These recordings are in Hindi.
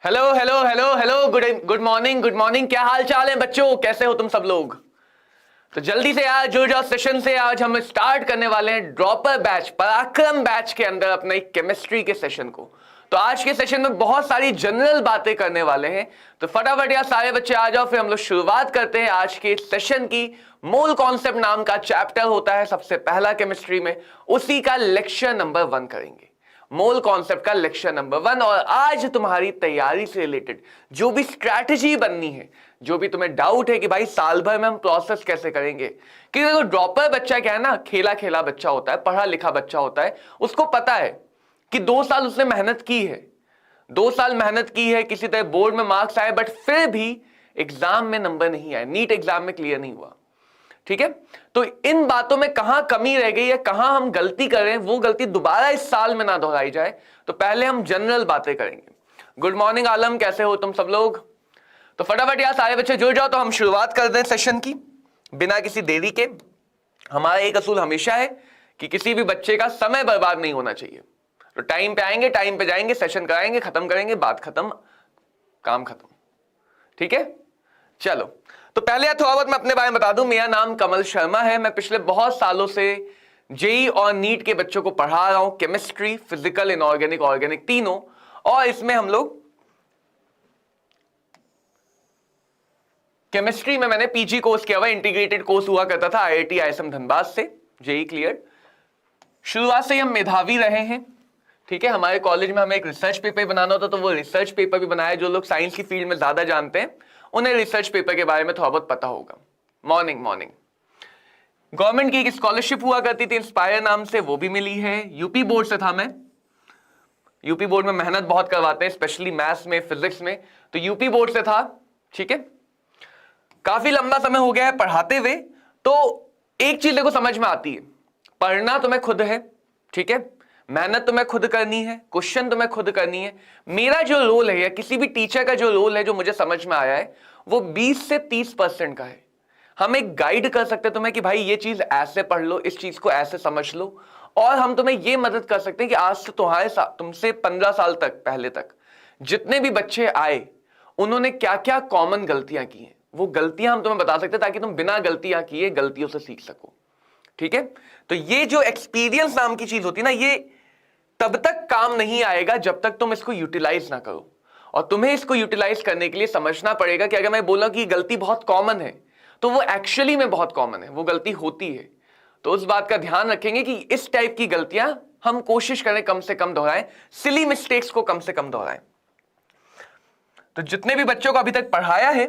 Hello hello hello hello good morning. क्या हाल चाल है बच्चों, कैसे हो तुम सब लोग। तो जल्दी से आज जुड़ जाओ सेशन से। आज हम स्टार्ट करने वाले हैं ड्रॉपर बैच, पराक्रम बैच के अंदर अपने केमिस्ट्री के सेशन को। तो आज के सेशन में बहुत सारी जनरल बातें करने वाले हैं। तो फटाफट यार सारे बच्चे आ जाओ, फिर हम लोग शुरुआत करते हैं आज के सेशन की। मोल कॉन्सेप्ट नाम का चैप्टर होता है सबसे पहला केमिस्ट्री में, उसी का लेक्चर नंबर 1 करेंगे। मोल कॉन्सेप्ट का लेक्चर नंबर 1। और आज तुम्हारी तैयारी से रिलेटेड जो भी स्ट्रैटेजी बननी है, जो भी तुम्हें डाउट है कि भाई साल भर में हम प्रोसेस कैसे करेंगे, क्योंकि देखो ड्रॉपर बच्चा क्या है ना, खेला खेला बच्चा होता है, पढ़ा लिखा बच्चा होता है। उसको पता है कि 2 साल उसने मेहनत की है, 2 साल मेहनत की है, किसी तरह बोर्ड में मार्क्स आए, बट फिर भी एग्जाम में नंबर नहीं आए, नीट एग्जाम में क्लियर नहीं हुआ। ठीक है, तो इन बातों में कहां कमी रह गई है, कहां हम गलती कर रहे हैं, वो गलती दोबारा इस साल में ना दोहराई जाए। तो पहले हम जनरल बातें करेंगे। गुड मॉर्निंग आलम, कैसे हो तुम सब लोग। तो फटाफट यार सारे बच्चे जुड़ जाओ, तो हम शुरुआत कर दें सेशन की बिना किसी देरी के। हमारा एक असूल हमेशा है कि किसी भी बच्चे का समय बर्बाद नहीं होना चाहिए। तो टाइम पे आएंगे, टाइम पे जाएंगे, सेशन कराएंगे, खत्म करेंगे, बात खत्म, काम खत्म। ठीक है, चलो। तो पहले थोड़ा बहुत मैं अपने बारे में बता दूं। मेरा नाम कमल शर्मा है। मैं पिछले बहुत सालों से जेई और नीट के बच्चों को पढ़ा रहा हूं, केमिस्ट्री, फिजिकल, इनऑर्गेनिक, ऑर्गेनिक तीनों। और इसमें हम लोग केमिस्ट्री में मैंने पीजी कोर्स किया हुआ, इंटीग्रेटेड कोर्स हुआ करता था आईआईटी आईएसएम धनबाद से, जेई क्लियर। शुरुआत से हम मेधावी रहे हैं। ठीक है, हमारे कॉलेज में हमें एक रिसर्च पेपर बनाना होता तो वो रिसर्च पेपर भी बनाया। जो लोग साइंस की फील्ड में ज्यादा जानते हैं उन्हें रिसर्च पेपर के बारे में थोड़ा बहुत पता होगा। मॉर्निंग गवर्नमेंट की एक स्कॉलरशिप हुआ करती थी इंस्पायर नाम से, वो भी मिली है। यूपी बोर्ड से था मैं। यूपी बोर्ड में मेहनत बहुत करवाते हैं, स्पेशली मैथ्स में, फिजिक्स में, तो यूपी बोर्ड से था। ठीक है, काफी लंबा समय हो गया है पढ़ाते हुए। तो एक चीज देखो समझ में आती है, पढ़ना तुम्हें खुद है, ठीक है, मेहनत तुम्हें खुद करनी है, क्वेश्चन तुम्हें खुद करनी है। मेरा जो रोल है या किसी भी टीचर का जो रोल है, जो मुझे समझ में आया है, वो 20 से 30% का है। हम एक गाइड कर सकते हैं तुम्हें कि भाई ये चीज ऐसे पढ़ लो, इस चीज को ऐसे समझ लो। और हम तुम्हें ये मदद कर सकते हैं कि आज से तुमसे 15 साल तक पहले तक जितने भी बच्चे आए उन्होंने क्या क्या कॉमन गलतियां की हैं, वो गलतियां हम तुम्हें बता सकते हैं ताकि तुम बिना गलतियां किए गलतियों से सीख सको। ठीक है, तो ये जो एक्सपीरियंस नाम की चीज होती है ना, ये तब तक काम नहीं आएगा जब तक तुम इसको यूटिलाइज ना करो। और तुम्हें इसको यूटिलाइज करने के लिए समझना पड़ेगा कि अगर मैं बोला कि गलती बहुत कॉमन है, तो वो एक्चुअली में बहुत कॉमन है, वो गलती होती है। तो उस बात का ध्यान रखेंगे कि इस टाइप की गलतियां हम कोशिश करें कम से कम दोहराएं, सिली मिस्टेक्स को कम से कम दोहराएं। तो जितने भी बच्चों को अभी तक पढ़ाया है,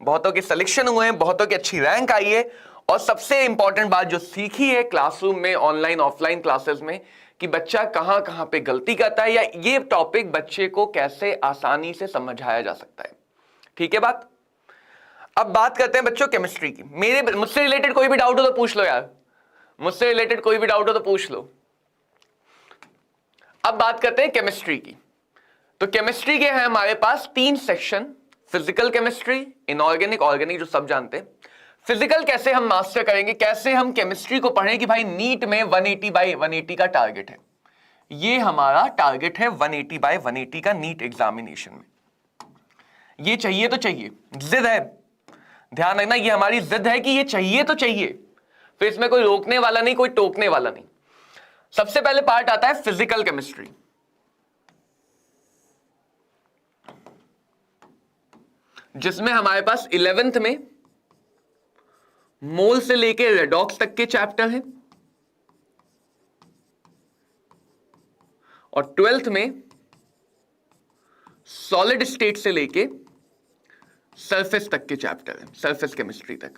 बहुतों के सिलेक्शन हुए हैं, बहुतों की अच्छी रैंक आई है। और सबसे इंपॉर्टेंट बात जो सीखी है क्लासरूम में, ऑनलाइन ऑफलाइन क्लासेस में, कि बच्चा कहां कहां पे गलती करता है, या ये टॉपिक बच्चे को कैसे आसानी से समझाया जा सकता है। ठीक है बात। अब बात करते हैं बच्चों केमिस्ट्री की। मुझसे रिलेटेड कोई भी डाउट हो तो पूछ लो यार, मुझसे रिलेटेड कोई भी डाउट हो तो पूछ लो। अब बात करते हैं केमिस्ट्री की। तो केमिस्ट्री के हैं हमारे पास 3 section, physical chemistry, inorganic, organic, जो सब जानते हैं। फिजिकल कैसे हम मास्टर करेंगे, कैसे हम केमिस्ट्री को पढ़ें कि भाई नीट में 180/180 का टारगेट है। ये हमारा टारगेट है 180/180 का नीट एग्जामिनेशन में। ये चाहिए तो चाहिए, जिद है, ध्यान रखना, ये हमारी जिद है कि ये चाहिए तो चाहिए। फिर इसमें कोई रोकने वाला नहीं, कोई टोकने वाला नहीं। सबसे पहले पार्ट आता है फिजिकल केमिस्ट्री, जिसमें हमारे पास 11th में मोल से लेके रेडॉक्स तक के चैप्टर हैं, और 12th में सॉलिड स्टेट से लेके सरफेस तक के चैप्टर हैं, सरफेस केमिस्ट्री तक।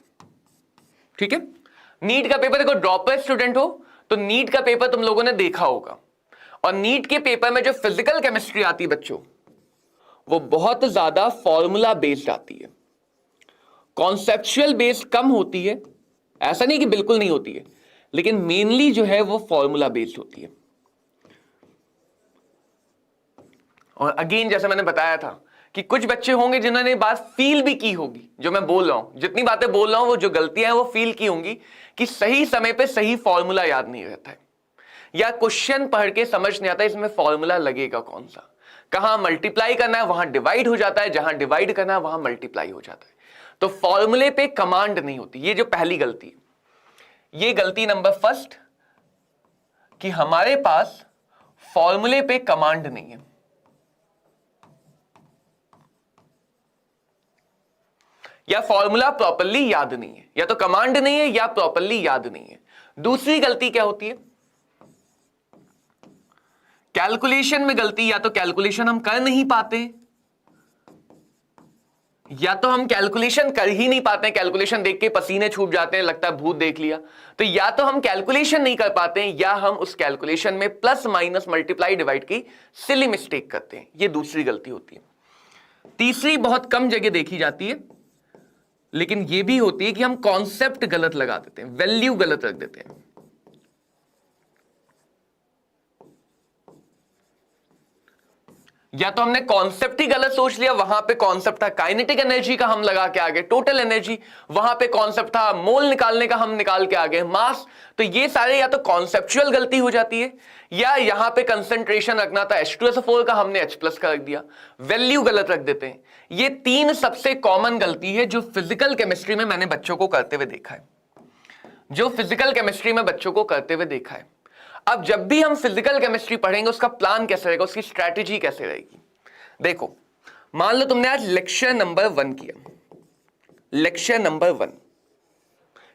ठीक है, नीट का पेपर देखो, ड्रॉपर स्टूडेंट हो तो नीट का पेपर तुम लोगों ने देखा होगा। और नीट के पेपर में जो फिजिकल केमिस्ट्री आती है बच्चों, वो बहुत ज्यादा फॉर्मूला बेस्ड आती है, कॉन्सेप्चुअल बेस्ड कम होती है। ऐसा नहीं कि बिल्कुल नहीं होती है, लेकिन मेनली जो है वो फॉर्मूला बेस्ड होती है। और अगेन जैसे मैंने बताया था कि कुछ बच्चे होंगे जिन्होंने बात फील भी की होगी, जो मैं बोल रहा हूं, जितनी बातें बोल रहा हूं, वो जो गलतियां हैं वो फील की होंगी कि सही समय पे सही फॉर्मूला याद नहीं रहता है, या क्वेश्चन पढ़ के समझ नहीं आता इसमें फॉर्मूला लगेगा कौन सा। कहां मल्टीप्लाई करना है वहां डिवाइड हो जाता है, जहां डिवाइड करना है वहां मल्टीप्लाई हो जाता है। तो फॉर्मूले पे कमांड नहीं होती, ये जो पहली गलती है, ये गलती नंबर फर्स्ट कि हमारे पास फॉर्मूले पे कमांड नहीं है, या फॉर्मूला प्रॉपरली याद नहीं है, या तो कमांड नहीं है या प्रॉपरली याद नहीं है। दूसरी गलती क्या होती है, कैलकुलेशन में गलती, या तो कैलकुलेशन हम कर नहीं पाते, या तो हम कैलकुलेशन कर ही नहीं पाते हैं, कैलकुलेशन देख के पसीने छूट जाते हैं, लगता है भूत देख लिया। तो या तो हम कैलकुलेशन नहीं कर पाते हैं, या हम उस कैलकुलेशन में प्लस माइनस मल्टीप्लाई डिवाइड की सिली मिस्टेक करते हैं, ये दूसरी गलती होती है। तीसरी बहुत कम जगह देखी जाती है, लेकिन यह भी होती है कि हम कॉन्सेप्ट गलत लगा देते हैं, वैल्यू गलत रख देते हैं। या तो हमने कॉन्सेप्ट ही गलत सोच लिया, वहां पे कॉन्सेप्ट था काइनेटिक एनर्जी का, हम लगा के आ गए टोटल एनर्जी, वहां पे कॉन्सेप्ट था मोल निकालने का, हम निकाल के आ गए मास। तो ये सारे या तो कॉन्सेप्चुअल गलती हो जाती है, या यहां पे कंसंट्रेशन रखना था H2SO4 का, हमने H+ का रख दिया, वैल्यू गलत रख देते हैं। ये तीन सबसे कॉमन गलती है जो फिजिकल केमिस्ट्री में मैंने बच्चों को करते हुए देखा है, जो फिजिकल केमिस्ट्री में बच्चों को करते हुए देखा है। अब जब भी हम फिजिकल केमिस्ट्री पढ़ेंगे, उसका प्लान कैसे रहेगा, उसकी स्ट्रैटेजी कैसे रहेगी। देखो, मान लो तुमने आज लेक्चर नंबर 1 किया, लेक्चर नंबर 1,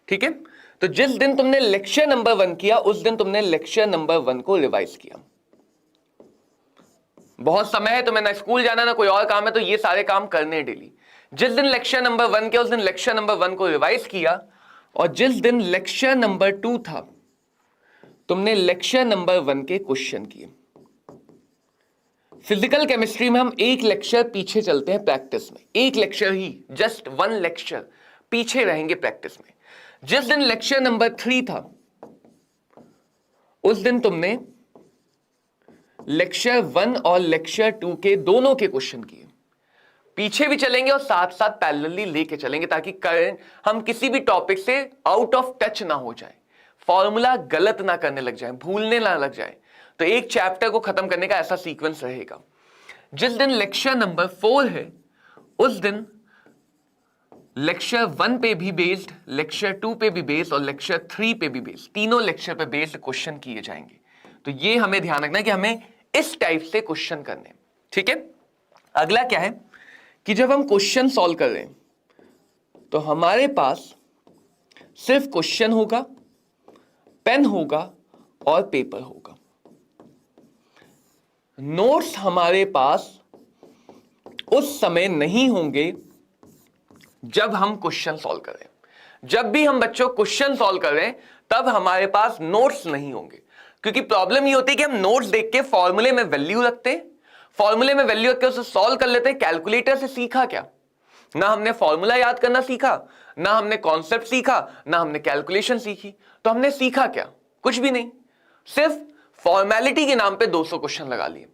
ठीक है। तो जिस दिन तुमने लेक्चर नंबर 1 किया, उस दिन तुमने लेक्चर नंबर 1 को रिवाइज किया। बहुत समय है, तुम्हें ना स्कूल जाना ना कोई और काम है, तो ये सारे काम करने डेली। जिस दिन लेक्चर नंबर 1 किया, उस दिन लेक्चर नंबर 1 को रिवाइज किया, और जिस दिन लेक्चर नंबर 2 था, तुमने लेक्चर नंबर 1 के क्वेश्चन किए। फिजिकल केमिस्ट्री में हम एक लेक्चर पीछे चलते हैं प्रैक्टिस में, एक लेक्चर ही, जस्ट 1 लेक्चर पीछे रहेंगे प्रैक्टिस में। जिस दिन लेक्चर नंबर 3 था, उस दिन तुमने लेक्चर 1 और लेक्चर 2 के दोनों के क्वेश्चन किए। पीछे भी चलेंगे और साथ साथ पैरेलली लेके चलेंगे, ताकि करंट हम किसी भी टॉपिक से आउट ऑफ टच ना हो जाए, फॉर्मूला गलत ना करने लग जाए, भूलने ना लग जाए। तो एक चैप्टर को खत्म करने का ऐसा सीक्वेंस रहेगा। जिस दिन लेक्चर नंबर 4 है, उस दिन लेक्चर 1 पे भी बेस्ड, लेक्चर 2 पे भी बेस्ड और लेक्चर 3 पे भी बेस्ड, तीनों लेक्चर पे बेस्ड क्वेश्चन किए जाएंगे। तो ये हमें ध्यान रखना है कि हमें इस टाइप से क्वेश्चन करने, ठीक है। अगला क्या है कि जब हम क्वेश्चन सॉल्व कर रहे हैं, तो हमारे पास सिर्फ क्वेश्चन होगा, पेन होगा और पेपर होगा। नोट्स हमारे पास उस समय नहीं होंगे जब हम क्वेश्चन सॉल्व करें। जब भी हम बच्चों क्वेश्चन सॉल्व करें, तब हमारे पास नोट्स नहीं होंगे, क्योंकि प्रॉब्लम ये होती है कि हम नोट्स देख के फॉर्मूले में वैल्यू रखते हैं, फॉर्मूले में वैल्यू रख के उसे सॉल्व कर लेते हैं। कैलकुलेटर से सीखा क्या? ना हमने फॉर्मूला याद करना सीखा, ना हमने कॉन्सेप्ट सीखा, ना हमने कैलकुलेशन सीखी। तो हमने सीखा क्या? कुछ भी नहीं, सिर्फ फॉर्मेलिटी के नाम पे 200 क्वेश्चन लगा लिए।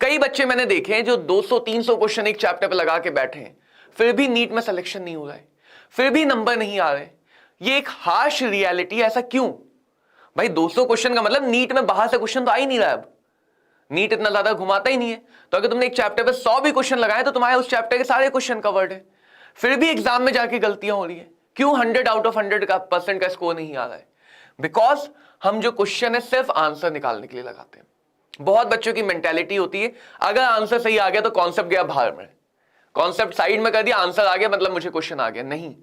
कई बच्चे मैंने देखे हैं जो 200-300 क्वेश्चन एक चैप्टर पे लगा के बैठे हैं, फिर भी नीट में सिलेक्शन नहीं हो रहा है, फिर भी नंबर नहीं आ रहे। ये एक हार्श रियलिटी है। ऐसा क्यों भाई? 200 क्वेश्चन का मतलब नीट में बाहर से क्वेश्चन तो आ ही नहीं रहा है। अब नीट इतना ज्यादा घुमाता ही नहीं है। तो अगर तुमने एक चैप्टर पे 100 भी क्वेश्चन लगाए तो तुम्हारे उस चैप्टर के सारे क्वेश्चन कवर्ड है, फिर भी एग्जाम में जाके गलतियां हो रही है। क्यों 100 आउट ऑफ 100 का % का स्कोर नहीं आ रहा है? बिकॉज हम जो क्वेश्चन है सिर्फ आंसर निकालने के लिए लगाते हैं। बहुत बच्चों की मेंटेलिटी होती है, अगर आंसर सही आ गया तो कॉन्सेप्ट गया बाहर में, कॉन्सेप्ट साइड में कर दिया, आंसर आ गया मतलब मुझे क्वेश्चन आ गया। नहीं,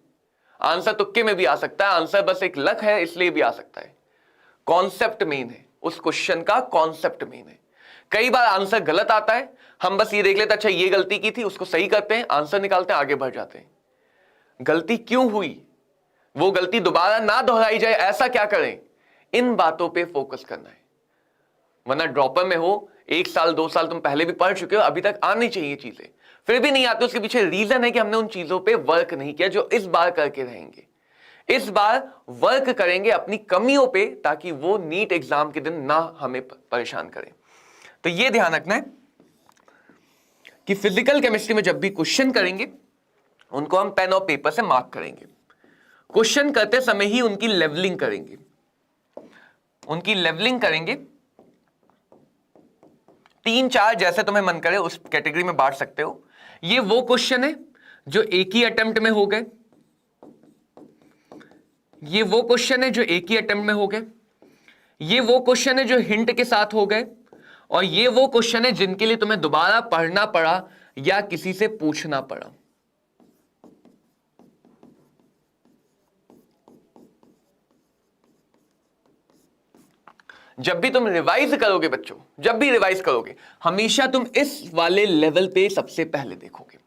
आंसर तुक्के में भी आ सकता है, आंसर बस एक लक है इसलिए भी आ सकता है। कॉन्सेप्ट मेन है, उस क्वेश्चन का कॉन्सेप्ट मेन है। कई बार आंसर गलत आता है, हम बस ये देख लेते अच्छा ये गलती की थी, उसको सही करते हैं, आंसर निकालते हैं, आगे बढ़ जाते हैं। गलती क्यों हुई, वो गलती दोबारा ना दोहराई जाए, ऐसा क्या करें, इन बातों पे फोकस करना है। वरना ड्रॉपर में हो, 1 साल 2 साल तुम पहले भी पढ़ चुके हो, अभी तक आनी चाहिए चीजें, फिर भी नहीं आती। उसके पीछे रीजन है कि हमने उन चीजों पे वर्क नहीं किया जो इस बार करके रहेंगे। इस बार वर्क करेंगे अपनी कमियों पे, ताकि वो नीट एग्जाम के दिन ना हमें परेशान करें। तो ये ध्यान रखना है कि फिजिकल केमिस्ट्री में जब भी क्वेश्चन करेंगे, उनको हम पेन और पेपर से मार्क करेंगे। क्वेश्चन करते समय ही उनकी लेवलिंग करेंगे, उनकी लेवलिंग करेंगे 3 4 जैसे तुम्हें मन करे उस कैटेगरी में बांट सकते हो। ये वो क्वेश्चन है जो एक ही अटेम्प्ट में हो गए, ये वो क्वेश्चन है जो एक ही अटेम्प्ट में हो गए, ये वो क्वेश्चन है जो हिंट के साथ हो गए, और ये वो क्वेश्चन है जिनके लिए तुम्हें दोबारा पढ़ना पड़ा या किसी से पूछना पड़ा। जब भी तुम रिवाइज करोगे बच्चों, जब भी रिवाइज करोगे, हमेशा तुम इस वाले लेवल पे सबसे पहले देखोगे।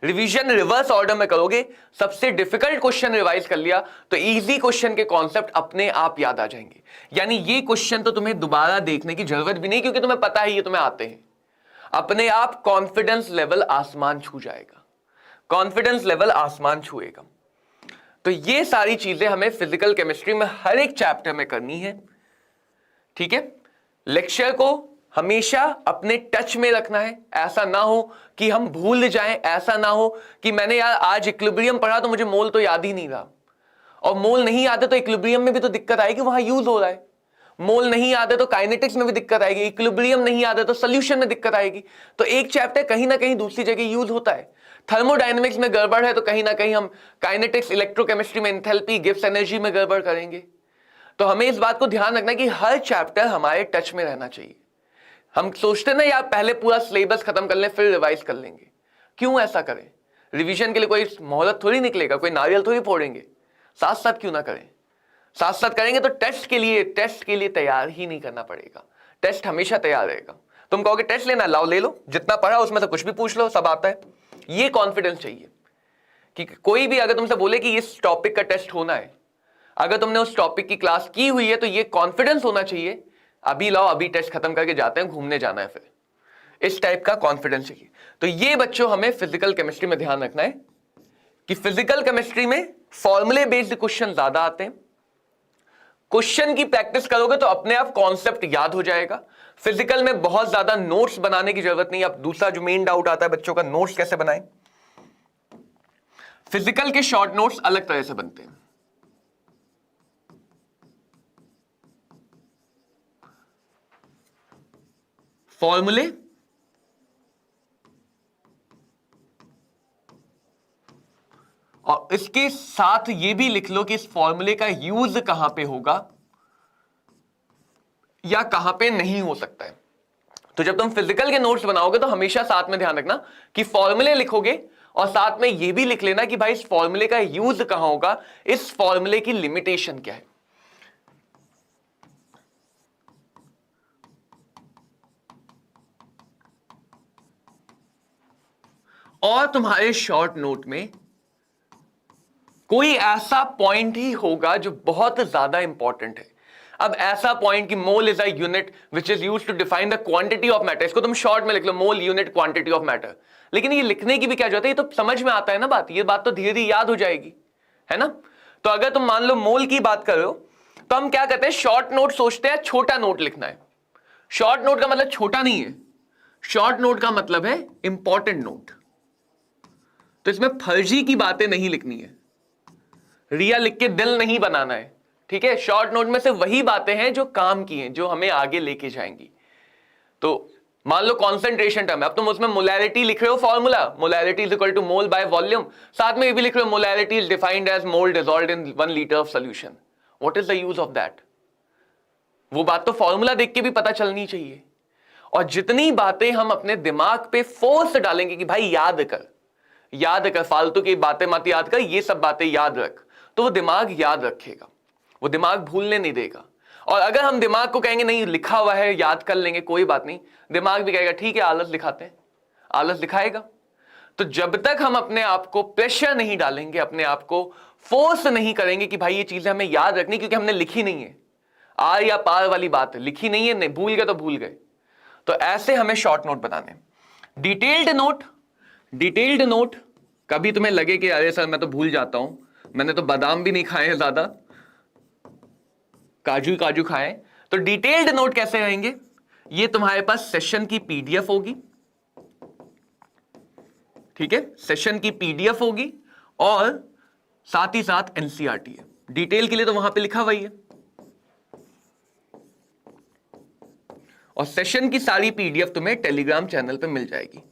रिवीजन रिवर्स ऑर्डर में करोगे, सबसे डिफिकल्ट क्वेश्चन रिवाइज कर लिया तो इजी क्वेश्चन के कॉन्सेप्ट अपने आप याद आ जाएंगे। यानी ये क्वेश्चन तो तुम्हें दोबारा देखने की जरूरत भी नहीं, क्योंकि तुम्हें पता है ये तुम्हें आते हैं। अपने आप कॉन्फिडेंस लेवल आसमान छू जाएगा, कॉन्फिडेंस लेवल आसमान छुएगा। तो ये सारी चीजें हमें फिजिकल केमिस्ट्री में हर एक चैप्टर में करनी है, ठीक है। लेक्चर को हमेशा अपने टच में रखना है, ऐसा ना हो कि हम भूल जाएं, ऐसा ना हो कि मैंने यार आज इक्विलिब्रियम पढ़ा तो मुझे मोल तो याद ही नहीं रहा, और मोल नहीं याद है तो इक्विलिब्रियम में भी तो दिक्कत आएगी, वहां यूज हो रहा है। मोल नहीं याद है तो काइनेटिक्स में भी दिक्कत आएगी, इक्विलिब्रियम नहीं याद है तो सोल्यूशन में दिक्कत आएगी। तो एक चैप्टर कहीं ना कहीं दूसरी जगह यूज होता है। थर्मोडायनेमिक्स में गड़बड़ है तो कहीं ना कहीं हम काइनेटिक्स, इलेक्ट्रोकेमिस्ट्री में एंथैल्पी, गिब्स एनर्जी में गड़बड़ करेंगे। तो हमें इस बात को ध्यान रखना कि हर चैप्टर हमारे टच में रहना चाहिए। हम सोचते ना यार पहले पूरा सिलेबस खत्म कर लें फिर रिवाइज कर लेंगे, क्यों ऐसा करें? रिवीजन के लिए कोई मोहलत थोड़ी निकलेगा, कोई नारियल थोड़ी फोड़ेंगे। साथ साथ क्यों ना करें? साथ साथ करेंगे तो टेस्ट के लिए तैयार ही नहीं करना पड़ेगा। टेस्ट हमेशा तैयार रहेगा। तुम कहोगे टेस्ट लेना, लाओ ले लो, जितना पढ़ा उसमें से कुछ भी पूछ लो, सब आता है। ये कॉन्फिडेंस चाहिए कि कोई भी अगर तुमसे बोले कि इस टॉपिक का टेस्ट होना है, अगर तुमने उस टॉपिक की क्लास की हुई है तो ये कॉन्फिडेंस होना चाहिए, अभी लाओ, अभी टेस्ट खत्म करके जाते हैं, घूमने जाना है, फिर इस टाइप का कॉन्फिडेंस चाहिए। तो ये बच्चों हमें फिजिकल केमिस्ट्री में ध्यान रखना है कि फिजिकल केमिस्ट्री में फॉर्मूले बेस्ड क्वेश्चन ज्यादा आते हैं। क्वेश्चन की प्रैक्टिस करोगे तो अपने आप कॉन्सेप्ट याद हो जाएगा। फिजिकल में बहुत ज्यादा नोट्स बनाने की जरूरत नहीं। अब दूसरा जो मेन डाउट आता है बच्चों का, नोट्स कैसे बनाएं? फिजिकल के शॉर्ट नोट्स अलग तरह से बनते हैं। फॉर्मूले और इसके साथ ये भी लिख लो कि इस फॉर्मूले का यूज कहां पे होगा या कहां पे नहीं हो सकता है। तो जब तुम फिजिकल के नोट्स बनाओगे तो हमेशा साथ में ध्यान रखना कि फॉर्मूले लिखोगे और साथ में यह भी लिख लेना कि भाई इस फॉर्मूले का यूज कहां होगा, इस फॉर्मूले की लिमिटेशन क्या है। और तुम्हारे शॉर्ट नोट में कोई ऐसा पॉइंट ही होगा जो बहुत ज्यादा इंपॉर्टेंट है। अब ऐसा पॉइंट कि mole is a unit which is used to define the quantity of matter, इसको तुम शॉर्ट में लिख लो, mole unit quantity of matter. लेकिन ये लिखने की भी क्या जरूरत है, ये तो समझ में आता है ना बात, ये बात तो धीरे धीरे याद हो जाएगी, है ना। तो अगर तुम मान लो मोल की बात कर रहे हो तो हम क्या कहते हैं, शॉर्ट नोट सोचते हैं छोटा नोट लिखना है। शॉर्ट नोट का मतलब छोटा नहीं है, शॉर्ट नोट का मतलब है इंपॉर्टेंट नोट। तो इसमें फर्जी की बातें नहीं लिखनी है, रिया लिख के दिल नहीं बनाना है, ठीक है। शॉर्ट नोट में से वही बातें हैं जो काम की हैं, जो हमें आगे लेके जाएंगी। तो मान लो कॉन्सेंट्रेशन टर्म है, अब तुम उसमें मोलैरिटी लिख रहे हो, formula molarity is equal to mole by volume, साथ में ये भी लिख रहे हो molarity is defined as mole dissolved in 1 litre of solution. What is the use of that? वो बात तो फॉर्मूला देख के भी पता चलनी चाहिए। और जितनी बातें हम अपने दिमाग पे फोर्स डालेंगे कि भाई याद कर, याद कर, फालतू की बातें मत याद कर, ये सब बातें याद रख, तो वो दिमाग याद रखेगा, वो दिमाग भूलने नहीं देगा। और अगर हम दिमाग को कहेंगे नहीं लिखा हुआ है याद कर लेंगे कोई बात नहीं, दिमाग भी कहेगा ठीक है आलस दिखाते हैं, आलस दिखाएगा। तो जब तक हम अपने आप को प्रेशर नहीं डालेंगे, अपने आप को फोर्स नहीं करेंगे कि भाई ये चीजें हमें याद रखनी, क्योंकि हमने लिखी नहीं है, आर या पार वाली बात है, लिखी नहीं है, नहीं भूल गए तो भूल गए। तो ऐसे हमें शॉर्ट नोट बनाने। डिटेल्ड नोट, डिटेल्ड नोट कभी तुम्हें लगे कि अरे सर मैं तो भूल जाता हूं, मैंने तो बादाम भी नहीं खाए हैं, ज्यादा काजू काजू खाए, तो डिटेल्ड नोट कैसे रहेंगे? ये तुम्हारे पास सेशन की पीडीएफ होगी, ठीक है, सेशन की पीडीएफ होगी और साथ ही साथ एनसीईआरटी है। डिटेल के लिए तो वहां पे लिखा हुआ ही है। और सेशन की सारी पीडीएफ तुम्हें टेलीग्राम चैनल पे मिल जाएगी।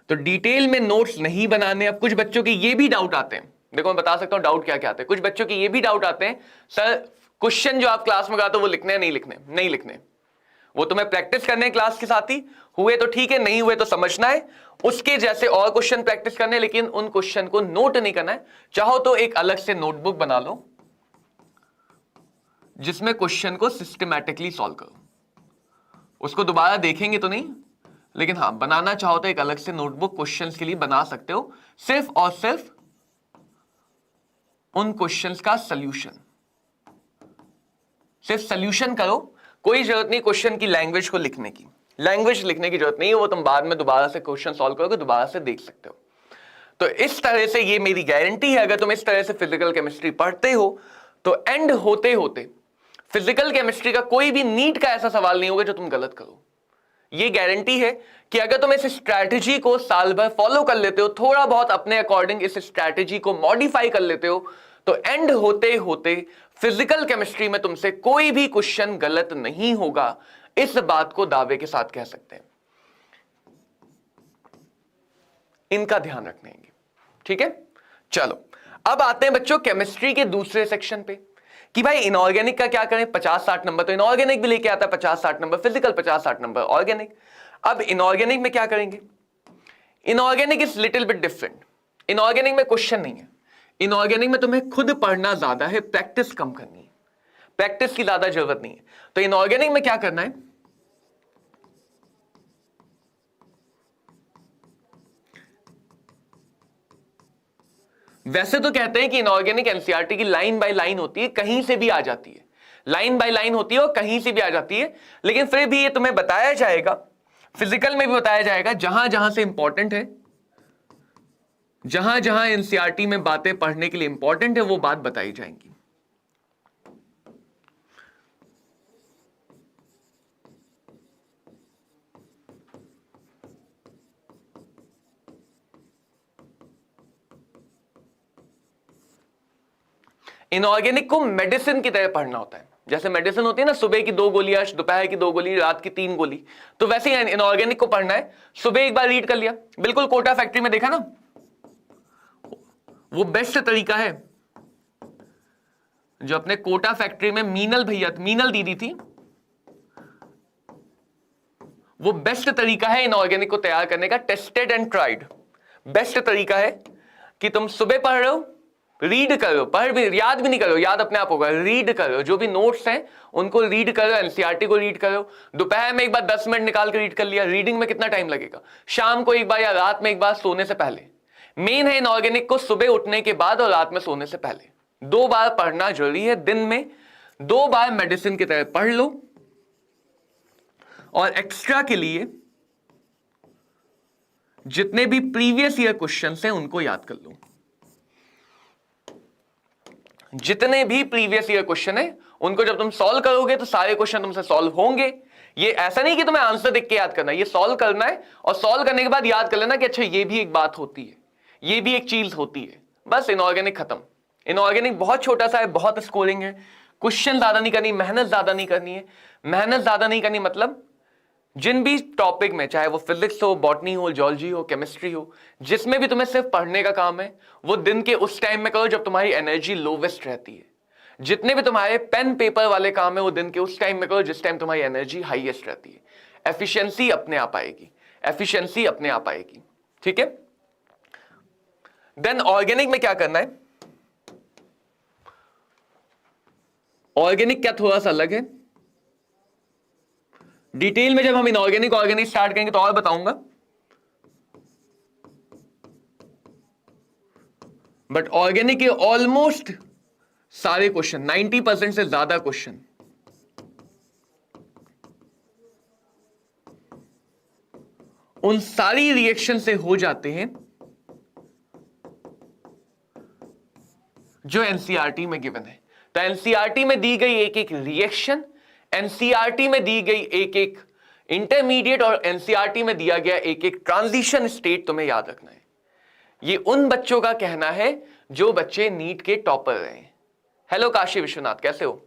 तो डिटेल में नोट्स नहीं बनाने। अब कुछ बच्चों के ये भी डाउट आते हैं, देखो मैं बता सकता हूं डाउट क्या क्या आते हैं। कुछ बच्चों के ये भी डाउट आते हैं, सर क्वेश्चन जो आप क्लास में कराते हो वो लिखने नहीं लिखने, नहीं लिखने, वो तुम्हें प्रैक्टिस करने क्लास के साथ ही, हुए तो ठीक है, नहीं हुए तो समझना है, उसके जैसे और क्वेश्चन प्रैक्टिस करने, लेकिन उन क्वेश्चन को नोट नहीं करना है। चाहो तो एक अलग से नोटबुक बना लो जिसमें क्वेश्चन को सिस्टमैटिकली सॉल्व करो। उसको दोबारा देखेंगे तो नहीं, लेकिन हाँ बनाना चाहो तो एक अलग से नोटबुक क्वेश्चंस के लिए बना सकते हो, सिर्फ और सिर्फ उन क्वेश्चंस का सॉल्यूशन, सिर्फ सॉल्यूशन करो। कोई जरूरत नहीं क्वेश्चन की लैंग्वेज को लिखने की, लैंग्वेज लिखने की जरूरत नहीं है, वो तुम बाद में दोबारा से क्वेश्चन सॉल्व करोगे, दोबारा से देख सकते हो। तो इस तरह से ये मेरी गारंटी है, अगर तुम इस तरह से फिजिकल केमिस्ट्री पढ़ते हो तो एंड होते होते फिजिकल केमिस्ट्री का कोई भी नीट का ऐसा सवाल नहीं होगा जो तुम गलत करो। ये गारंटी है कि अगर तुम इस स्ट्रैटेजी को साल भर फॉलो कर लेते हो, थोड़ा बहुत अपने अकॉर्डिंग इस स्ट्रैटेजी को मॉडिफाई कर लेते हो, तो एंड होते होते फिजिकल केमिस्ट्री में तुमसे कोई भी क्वेश्चन गलत नहीं होगा। इस बात को दावे के साथ कह सकते हैं। इनका ध्यान रखेंगे, ठीक है। चलो अब आते हैं बच्चों केमिस्ट्री के दूसरे सेक्शन पे कि भाई इनऑर्गेनिक का क्या करें। 50-60 नंबर तो इनऑर्गेनिक भी लेके आता है, 50-60 नंबर फिजिकल, 50-60 नंबर ऑर्गेनिक। अब इनऑर्गेनिक में क्या करेंगे? Inorganic is little bit different. Inorganic में क्वेश्चन नहीं है, इनऑर्गेनिक में तुम्हें खुद पढ़ना ज्यादा है, प्रैक्टिस कम करनी है, प्रैक्टिस की ज्यादा जरूरत नहीं है। तो इनऑर्गेनिक में क्या करना है, वैसे तो कहते हैं कि इनऑर्गेनिक एनसीईआरटी की लाइन बाय लाइन होती है, कहीं से भी आ जाती है, लाइन बाय लाइन होती है और कहीं से भी आ जाती है, लेकिन फिर भी ये तुम्हें बताया जाएगा, फिजिकल में भी बताया जाएगा, जहां जहां से इंपॉर्टेंट है, जहां जहां एनसीईआरटी में बातें पढ़ने के लिए इंपॉर्टेंट है वो बात बताई जाएंगी। इनऑर्गेनिक को मेडिसिन की तरह पढ़ना होता है। जैसे मेडिसिन होती है ना, सुबह की 2 गोलियां, दोपहर की 2 गोली, रात की 3 गोली, तो वैसे ही इनऑर्गेनिक को पढ़ना है। सुबह एक बार रीड कर लिया, बिल्कुल कोटा फैक्ट्री में देखा ना, वो बेस्ट तरीका है जो अपने कोटा फैक्ट्री में मीनल भैया, मीनल दीदी थी, वो बेस्ट तरीका है इनऑर्गेनिक को तैयार करने का, टेस्टेड एंड ट्राइड बेस्ट तरीका है कि तुम सुबह पढ़ रहे हो, रीड करो, पढ़ भी, याद भी नहीं करो, याद अपने आप होगा, रीड करो, जो भी नोट्स हैं उनको रीड करो, एनसीईआरटी को रीड करो। दोपहर में एक बार 10 मिनट निकाल के रीड कर लिया, रीडिंग में कितना टाइम लगेगा, शाम को एक बार या रात में एक बार सोने से पहले। मेन है इनऑर्गेनिक को सुबह उठने के बाद और रात में सोने से पहले 2 बार पढ़ना जरूरी है। दिन में 2 बार मेडिसिन की तरह पढ़ लो, और एक्स्ट्रा के लिए जितने भी प्रीवियस ईयर क्वेश्चन हैं उनको याद कर लो। जितने भी प्रीवियस ईयर क्वेश्चन है उनको जब तुम सॉल्व करोगे तो सारे क्वेश्चन तुमसे सॉल्व होंगे। ये ऐसा नहीं कि तुम्हें आंसर देख के याद करना है, ये सॉल्व करना है और सॉल्व करने के बाद याद कर लेना कि अच्छा ये भी एक बात होती है, ये भी एक चीज होती है। बस इनऑर्गेनिक खत्म। इनऑर्गेनिक बहुत छोटा सा है, बहुत स्कोरिंग है, क्वेश्चन ज्यादा नहीं करनी, मेहनत ज्यादा नहीं करनी है। मेहनत ज्यादा नहीं करनी मतलब जिन भी टॉपिक में, चाहे वो फिजिक्स हो, बॉटनी हो, जियोलॉजी हो, केमिस्ट्री हो, जिसमें भी तुम्हें सिर्फ पढ़ने का काम है, वो दिन के उस टाइम में करो जब तुम्हारी एनर्जी लोवेस्ट रहती है। जितने भी तुम्हारे पेन पेपर वाले काम है वो दिन के उस टाइम में करो जिस टाइम तुम्हारी एनर्जी हाईएस्ट रहती है। एफिशिएंसी अपने आप आएगी, एफिशिएंसी अपने आप आएगी, ठीक है। देन ऑर्गेनिक में क्या करना है, ऑर्गेनिक क्या थोड़ा सा अलग है, डिटेल में जब हम इनऑर्गेनिक ऑर्गेनिक स्टार्ट करेंगे तो और बताऊंगा, बट ऑर्गेनिक के ऑलमोस्ट सारे क्वेश्चन, 90% से ज्यादा क्वेश्चन उन सारी रिएक्शन से हो जाते हैं जो एनसीईआरटी में गिवन है। तो एनसीईआरटी में दी गई एक एक रिएक्शन, एनसीईआरटी में दी गई एक एक इंटरमीडिएट और एनसीईआरटी में दिया गया एक एक ट्रांजिशन स्टेट तुम्हें याद रखना है। ये उन बच्चों का कहना है जो बच्चे नीट के टॉपर रहे हैं। हेलो काशी विश्वनाथ, कैसे हो?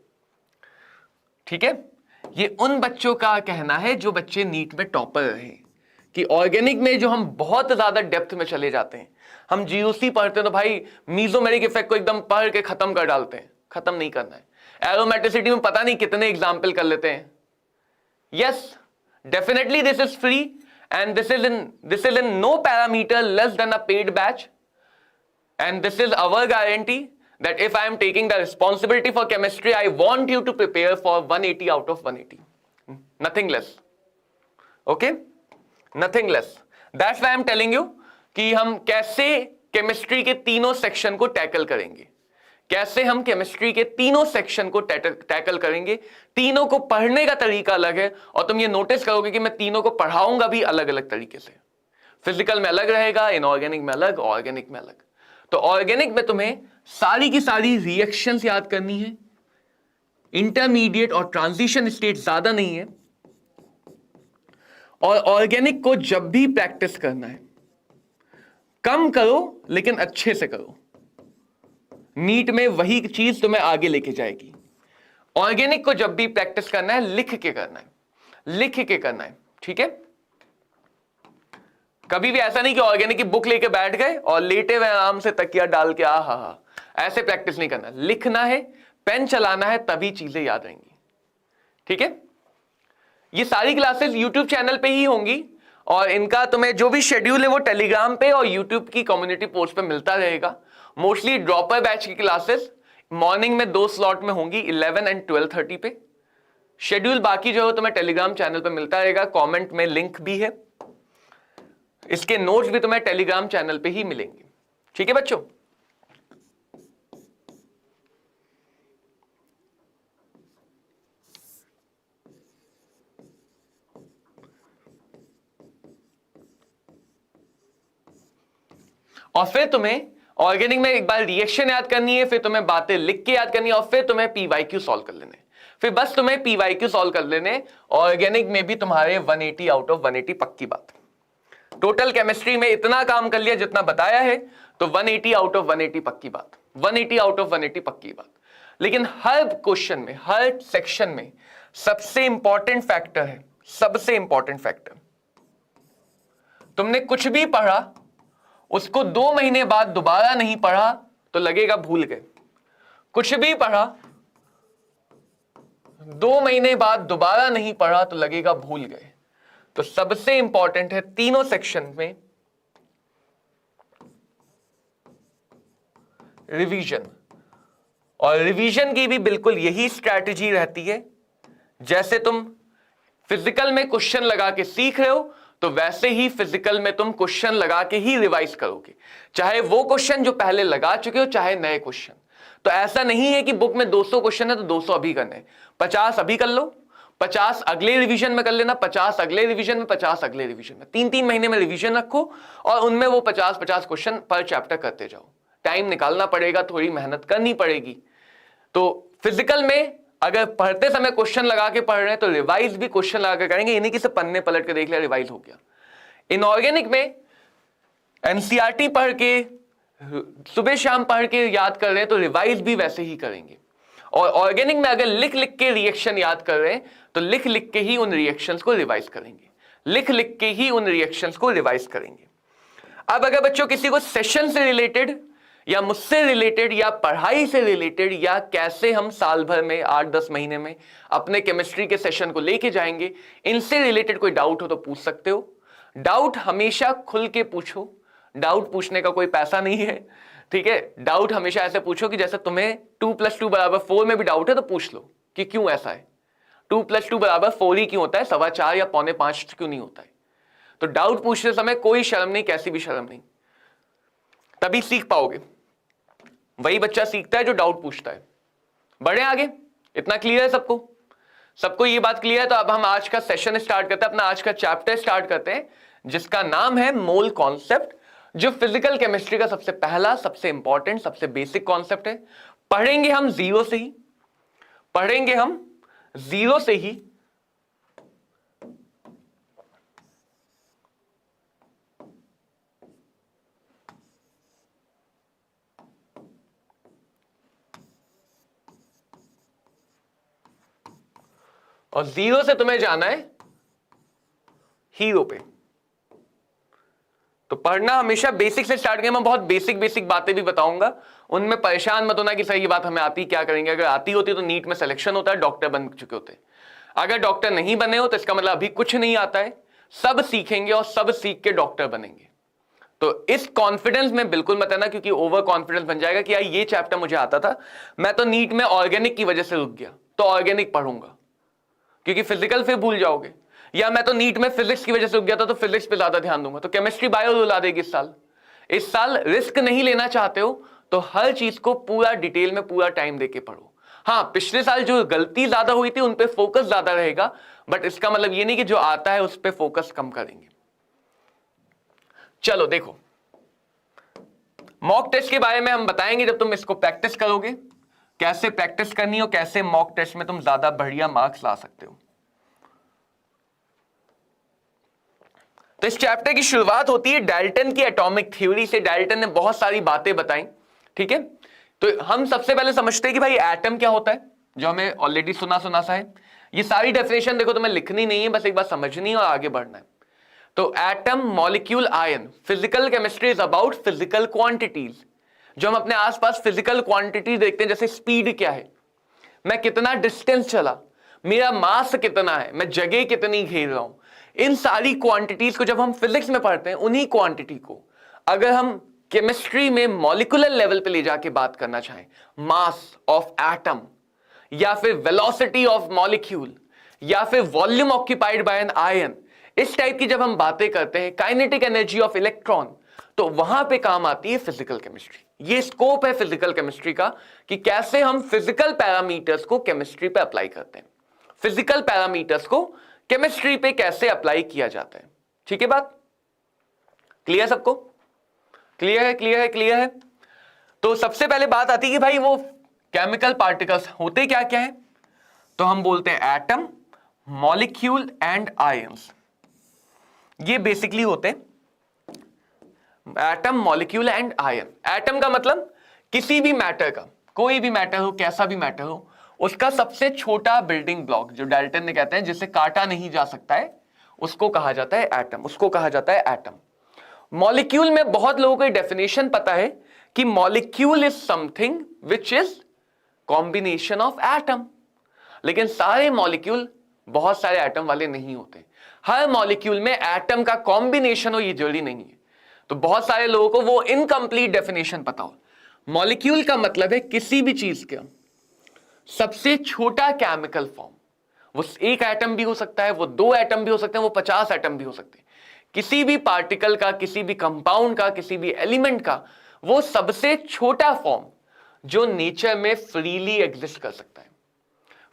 ठीक है, ये उन बच्चों का कहना है जो बच्चे नीट में टॉपर रहे, कि ऑर्गेनिक में जो हम बहुत ज्यादा डेप्थ में चले जाते हैं, हम जीओसी पढ़ते हैं तो भाई मीजोमेरिक इफेक्ट को एकदम पढ़ के खत्म कर डालते हैं, खत्म नहीं करना है। एरोमेटिसिटी में पता नहीं कितने एग्जाम्पल कर लेते हैं। Yes, definitely this is free and this is in no parameter less than a paid batch, and this is our guarantee that if I am taking the responsibility for chemistry, I want you to prepare for 180 out of 180, nothing less. Okay, nothing less. That's why I am telling you कि हम कैसे केमिस्ट्री के तीनों सेक्शन को टैकल करेंगे, कैसे हम केमिस्ट्री के तीनों सेक्शन को टैकल करेंगे। तीनों को पढ़ने का तरीका अलग है, और तुम ये नोटिस करोगे कि मैं तीनों को पढ़ाऊंगा भी अलग अलग तरीके से। फिजिकल में अलग रहेगा, इनऑर्गेनिक में अलग, ऑर्गेनिक में अलग। तो ऑर्गेनिक में तुम्हें सारी की सारी रिएक्शंस याद करनी है, इंटरमीडिएट और ट्रांजिशन स्टेट ज्यादा नहीं है, और ऑर्गेनिक को जब भी प्रैक्टिस करना है कम करो लेकिन अच्छे से करो। नीट में वही चीज तुम्हें आगे लेके जाएगी। ऑर्गेनिक को जब भी प्रैक्टिस करना है लिख के करना है, लिख के करना है, ठीक है। कभी भी ऐसा नहीं कि ऑर्गेनिक की बुक लेके बैठ गए और लेटे हुए आराम से तकिया डाल के हा, ऐसे प्रैक्टिस नहीं करना। लिखना है, पेन चलाना है, तभी चीजें याद रहेंगी, ठीक है। ये सारी क्लासेस यूट्यूब चैनल पे ही होंगी, और इनका तुम्हें जो भी शेड्यूल है वो टेलीग्राम पे और यूट्यूब की कम्युनिटी पोस्ट पे मिलता रहेगा। मोस्टली ड्रॉपर बैच की क्लासेस मॉर्निंग में 2 स्लॉट में होंगी, 11 एंड 12:30 पे। शेड्यूल बाकी जो है तुम्हें टेलीग्राम चैनल पे मिलता रहेगा, कमेंट में लिंक भी है, इसके नोट्स भी तुम्हें टेलीग्राम चैनल पे ही मिलेंगे, ठीक है बच्चों। और फिर तुम्हें ऑर्गेनिक में एक बार रिएक्शन याद करनी है, फिर तुम्हें बातें लिख के याद करनी है, और फिर तुम्हें पीवाईक्यू सॉल्व कर लेने, फिर बस तुम्हें पीवाईक्यू सॉल्व कर लेने। ऑर्गेनिक में भी तुम्हारे 180 आउट ऑफ 180 पक्की बात। टोटल केमिस्ट्री में इतना काम कर लिया जितना बताया है, तो 180 आउट ऑफ 180 पक्की बात, 180 आउट ऑफ 180 पक्की बात। लेकिन हर क्वेश्चन में, हर सेक्शन में सबसे इंपॉर्टेंट फैक्टर है, सबसे इंपॉर्टेंट फैक्टर, तुमने कुछ भी पढ़ा उसको 2 महीने बाद दोबारा नहीं पढ़ा तो लगेगा भूल गए। कुछ भी पढ़ा 2 महीने बाद दोबारा नहीं पढ़ा तो लगेगा भूल गए। तो सबसे इंपॉर्टेंट है तीनों सेक्शन में रिवीजन, और रिवीजन की भी बिल्कुल यही स्ट्रैटेजी रहती है। जैसे तुम फिजिकल में क्वेश्चन लगा के सीख रहे हो, तो वैसे ही फिजिकल में तुम क्वेश्चन लगा के ही रिवाइज करोगे, चाहे वो क्वेश्चन जो पहले लगा चुके हो, चाहे नए क्वेश्चन। तो ऐसा नहीं है कि बुक में 200 क्वेश्चन है तो 200 अभी करने, 50 अभी कर लो, 50 अगले रिवीजन में कर लेना, 50 अगले रिवीजन में, 50 अगले रिवीजन में। 3-3 महीने में रिवीजन रखो और उनमें वो 50-50 क्वेश्चन पर चैप्टर करते जाओ। टाइम निकालना पड़ेगा, थोड़ी मेहनत करनी पड़ेगी। तो फिजिकल में अगर पढ़ते समय क्वेश्चन लगा के पढ़ रहे हैं तो रिवाइज भी क्वेश्चन लगा के करेंगे, ये नहीं कि सिर्फ पन्ने पलट के देख लिया रिवाइज हो गया। इनऑर्गेनिक में एनसीईआरटी पढ़ के सुबह शाम पढ़ के याद कर रहे हैं तो रिवाइज भी वैसे ही करेंगे। और ऑर्गेनिक में अगर लिख लिख के रिएक्शन याद कर रहे हैं तो लिख लिख के ही उन रिएक्शंस को रिवाइज करेंगे, लिख लिख के ही उन रिएक्शंस को रिवाइज करेंगे। अब अगर बच्चों किसी को सेशन से रिलेटेड या मुझसे रिलेटेड या पढ़ाई से रिलेटेड या कैसे हम साल भर में 8-10 महीने में अपने केमिस्ट्री के सेशन को लेके जाएंगे, इनसे रिलेटेड कोई डाउट हो तो पूछ सकते हो। डाउट हमेशा खुल के पूछो, डाउट पूछने का कोई पैसा नहीं है, ठीक है। डाउट हमेशा ऐसे पूछो कि जैसे तुम्हें 2+2 = 4 में भी डाउट है तो पूछ लो कि क्यों ऐसा है, 2+2 = 4 ही क्यों होता है, 4.25 या 4.25 क्यों नहीं होता है। तो डाउट पूछते समय कोई शर्म नहीं, कैसी भी शर्म नहीं, तभी सीख पाओगे। वही बच्चा सीखता है जो डाउट पूछता है। बढ़े आगे, इतना क्लियर है सबको? सबको ये बात क्लियर है? तो अब हम आज का सेशन स्टार्ट करते हैं, अपना आज का चैप्टर स्टार्ट करते हैं जिसका नाम है मोल कॉन्सेप्ट, जो फिजिकल केमिस्ट्री का सबसे पहला, सबसे इंपॉर्टेंट, सबसे बेसिक कॉन्सेप्ट है। पढ़ेंगे हम जीरो से ही, पढ़ेंगे हम जीरो से ही और 0 से तुम्हें जाना है हीरो पे। तो पढ़ना हमेशा बेसिक से स्टार्ट करें। मैं बहुत बेसिक बेसिक बातें भी बताऊंगा, उनमें परेशान मत होना कि सर ये बात हमें आती, क्या करेंगे। अगर आती होती तो नीट में सिलेक्शन होता है, डॉक्टर बन चुके होते। अगर डॉक्टर नहीं बने हो तो इसका मतलब अभी कुछ नहीं आता है, सब सीखेंगे और सब सीख के डॉक्टर बनेंगे। तो इस कॉन्फिडेंस में बिल्कुल मत आना, क्योंकि ओवर कॉन्फिडेंस बन जाएगा कि यार ये चैप्टर मुझे आता था, मैं तो नीट में ऑर्गेनिक की वजह से रुक गया तो ऑर्गेनिक पढ़ूंगा, क्योंकि फिजिकल फिर भूल जाओगे। या मैं तो नीट में फिजिक्स की वजह से रुक गया था तो फिजिक्स पे ज्यादा ध्यान दूंगा, तो केमिस्ट्री बायो रुला देगी इस साल। इस साल रिस्क नहीं लेना चाहते हो तो हर चीज को पूरा डिटेल में पूरा टाइम देके पढ़ो। हाँ, पिछले साल जो गलती ज्यादा हुई थी उन पे फोकस ज्यादा रहेगा, बट इसका मतलब ये नहीं कि जो आता है उस पे फोकस कम करेंगे। चलो देखो, मॉक टेस्ट के बारे में हम बताएंगे जब तुम इसको प्रैक्टिस करोगे, कैसे प्रैक्टिस करनी हो, कैसे मॉक टेस्ट में तुम ज्यादा बढ़िया मार्क्स ला सकते हो। तो इस चैप्टर की शुरुआत होती है डाल्टन की एटॉमिक थ्योरी से। डाल्टन ने बहुत सारी बातें बताई, ठीक है। तो हम सबसे पहले समझते हैं कि भाई एटम क्या होता है, जो हमें ऑलरेडी सुना सा है। ये सारी डेफिनेशन देखो तुम्हें लिखनी नहीं है, बस एक बार समझनी है और आगे बढ़ना है। तो atom, molecule, ion. Physical chemistry is about physical quantities, जो हम अपने आसपास फिजिकल क्वांटिटी देखते हैं, जैसे स्पीड क्या है, मैं कितना डिस्टेंस चला, मेरा मास कितना है, मैं जगह कितनी घेर रहा हूं। इन सारी क्वांटिटीज को जब हम फिजिक्स में पढ़ते हैं, उन्हीं क्वांटिटी को अगर हम केमिस्ट्री में मॉलिक्यूलर लेवल पे ले जाके बात करना चाहें, मास ऑफ एटम, या फिर वेलोसिटी ऑफ मॉलिक्यूल, या फिर volume occupied by an ion, इस टाइप की जब हम बातें करते हैं, काइनेटिक एनर्जी ऑफ इलेक्ट्रॉन, तो वहां पे काम आती है फिजिकल केमिस्ट्री। ये स्कोप है फिजिकल केमिस्ट्री का कि कैसे हम फिजिकल पैरामीटर्स को केमिस्ट्री पे अप्लाई करते हैं, फिजिकल पैरामीटर्स को केमिस्ट्री पे कैसे अप्लाई किया जाता है। ठीक है, बात क्लियर सबको? क्लियर है, क्लियर है, क्लियर है। तो सबसे पहले बात आती है कि भाई वो केमिकल पार्टिकल्स होते क्या क्या है। तो हम बोलते हैं एटम, मॉलिक्यूल एंड आयंस। ये बेसिकली होते हैं atom, molecule and ion. Atom का मतलब किसी भी मैटर का, कोई भी मैटर हो, कैसा भी मैटर हो, उसका सबसे छोटा बिल्डिंग ब्लॉक, जो डाल्टन ने कहते हैं जिसे काटा नहीं जा सकता है, उसको कहा जाता है एटम, उसको कहा जाता है एटम। मॉलिक्यूल में बहुत लोगों को डेफिनेशन पता है कि molecule is something which is combination of atom, लेकिन सारे मॉलिक्यूल बहुत सारे एटम वाले नहीं होते। हर मॉलिक्यूल में एटम का कॉम्बिनेशन हो ये जरूरी नहीं है। तो बहुत सारे लोगों को वो इनकम्प्लीट डेफिनेशन पता हो। मॉलिक्यूल का मतलब है किसी भी चीज का सबसे छोटा केमिकल फॉर्म। वो एक एटम भी हो सकता है, वो 2 एटम भी हो सकते हैं, वो 50 एटम भी हो सकते हैं। किसी भी पार्टिकल का, किसी भी कंपाउंड का, किसी भी एलिमेंट का वो सबसे छोटा फॉर्म जो नेचर में फ्रीली एग्जिस्ट कर सकता है,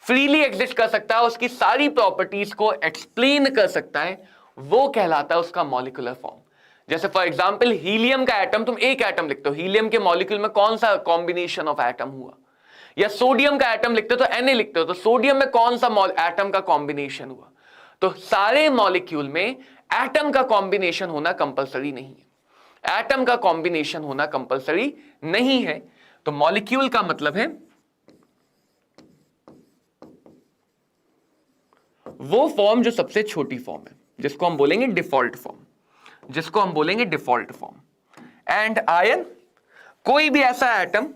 फ्रीली एग्जिस्ट कर सकता है, उसकी सारी प्रॉपर्टीज को एक्सप्लेन कर सकता है, वो कहलाता है उसका मॉलिक्यूलर फॉर्म। जैसे फॉर एग्जांपल हीलियम का एटम, तुम एक एटम लिखते हो, हीलियम के मॉलिक्यूल में कौन सा कॉम्बिनेशन ऑफ एटम हुआ। या सोडियम का एटम लिखते हो तो Na लिखते हो, तो सोडियम में कौन सा एटम का कॉम्बिनेशन हुआ। तो सारे मॉलिक्यूल में एटम का कॉम्बिनेशन होना कंपलसरी नहीं है, एटम का कॉम्बिनेशन होना कंपलसरी नहीं है। तो मॉलिक्यूल का मतलब है वो फॉर्म जो सबसे छोटी फॉर्म है, जिसको हम बोलेंगे डिफॉल्ट फॉर्म, जिसको हम बोलेंगे डिफॉल्ट फॉर्म। एंड आयन, कोई भी ऐसा एटम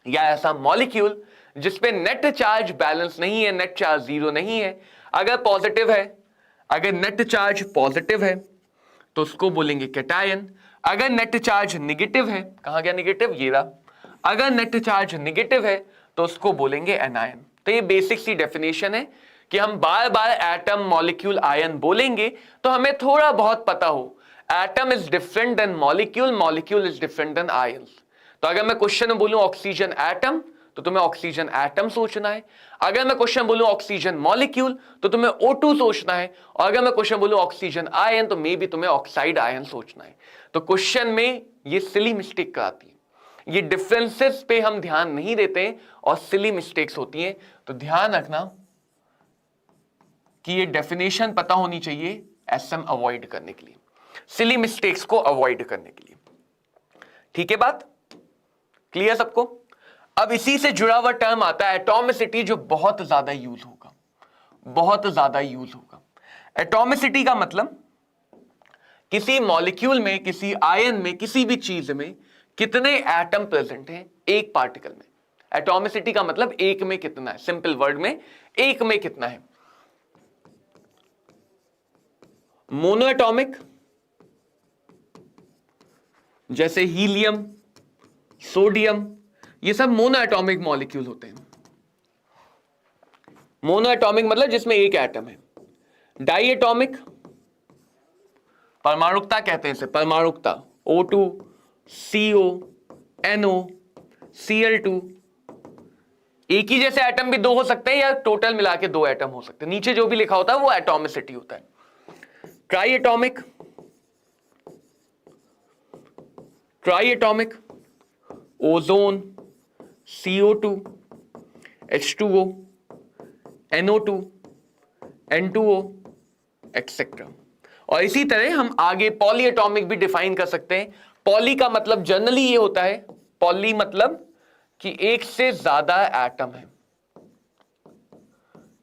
या ऐसा मॉलिक्यूल जिसपे नेट चार्ज बैलेंस नहीं है, नेट चार्ज 0 नहीं है। अगर पॉजिटिव है, अगर नेट चार्ज पॉजिटिव है तो उसको बोलेंगे कैटायन। अगर नेट चार्ज निगेटिव है, कहां गया निगेटिव, ये रहा, अगर नेट चार्ज निगेटिव है तो उसको बोलेंगे एनायन। तो ये बेसिक सी डेफिनेशन है कि हम बार बार एटम, मॉलिक्यूल, आयन बोलेंगे तो हमें थोड़ा बहुत पता हो atom is different than molecule, molecule is different than ions. तो अगर मैं क्वेश्चन में बोलूं ऑक्सीजन एटम तो तुम्हें ऑक्सीजन एटम सोचना है। अगर मैं क्वेश्चन बोलूं ऑक्सीजन मॉलिक्यूल तो तुम्हें O2 सोचना है। और अगर मैं क्वेश्चन बोलूं ऑक्सीजन आयन तो मे बी तुम्हें ऑक्साइड आयन सोचना है। तो क्वेश्चन में ये सिली मिस्टेक कराती है, ये डिफरेंसेस पे हम ध्यान नहीं देते और सिली मिस्टेक्स होती हैं। तो ध्यान रखना कि ये डेफिनेशन पता होनी चाहिए एसएम अवॉइड करने के लिए, सिली मिस्टेक्स को अवॉइड करने के लिए। ठीक है, बात क्लियर सबको? अब इसी से जुड़ा हुआ टर्म आता है एटॉमिसिटी, जो बहुत ज्यादा यूज होगा, बहुत ज्यादा यूज होगा। एटॉमिसिटी का मतलब किसी मॉलिक्यूल में, किसी आयन में, किसी भी चीज में कितने एटम प्रेजेंट हैं एक पार्टिकल में। एटॉमिसिटी का मतलब एक में कितना है, सिंपल वर्ड में एक में कितना है। मोनो एटॉमिक जैसे हीलियम, सोडियम, ये सब मोनो एटॉमिक मॉलिक्यूल होते हैं। मोनो एटॉमिक मतलब जिसमें एक एटम है। डाई एटॉमिक, परमाणुकता कहते हैं इसे, परमाणुकता, O2, CO, NO, Cl2। एक ही जैसे एटम भी दो हो सकते हैं या टोटल मिला के दो एटम हो सकते हैं। नीचे जो भी लिखा होता है वो एटॉमिसिटी होता है। Try atomic, try atomic, ozone, CO2, H2O, NO2, N2O, etcetera. और इसी तरह हम आगे पॉली एटॉमिक भी डिफाइन कर सकते हैं। पॉली का मतलब जनरली ये होता है, पॉली मतलब कि एक से ज्यादा एटम है।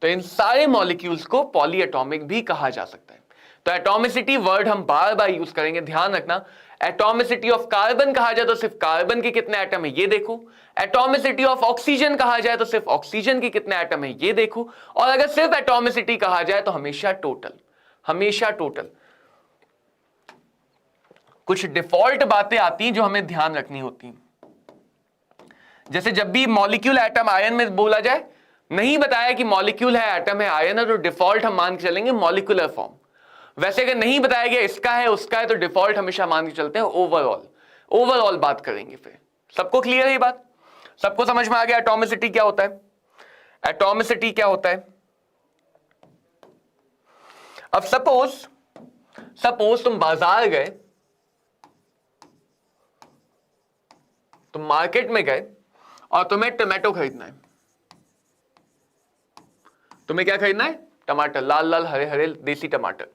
तो इन सारे मॉलिक्यूल्स को पॉली एटॉमिक भी कहा जा सकता है। तो एटॉमिसिटी वर्ड हम बार बार यूज करेंगे, ध्यान रखना। एटॉमिसिटी ऑफ कार्बन कहा जाए तो सिर्फ कार्बन के कितने एटम है ये देखो। एटॉमिसिटी ऑफ ऑक्सीजन कहा जाए तो सिर्फ ऑक्सीजन के कितने एटम है ये देखो। और अगर सिर्फ एटॉमिसिटी कहा जाए तो हमेशा टोटल, हमेशा टोटल। कुछ डिफॉल्ट बातें आती हैं जो हमें ध्यान रखनी होती हैं। जैसे जब भी मॉलिक्यूल एटम आयन में बोला जाए, नहीं बताया कि मॉलिक्यूल है, एटम है, आयन है, तो डिफॉल्ट हम मान के चलेंगे मॉलिक्यूलर फॉर्म। वैसे अगर नहीं बताया गया इसका है उसका है तो डिफॉल्ट हमेशा मान के चलते हैं ओवरऑल। ओवरऑल बात करेंगे फिर। सबको क्लियर है ये बात? सबको समझ में आ गया एटॉमिसिटी क्या होता है? एटॉमिसिटी क्या होता है? अब सपोज तुम बाजार गए, तुम मार्केट में गए और तुम्हें टमाटो खरीदना है। तुम्हें क्या खरीदना है? टमाटर, लाल लाल हरे हरे देसी टमाटर।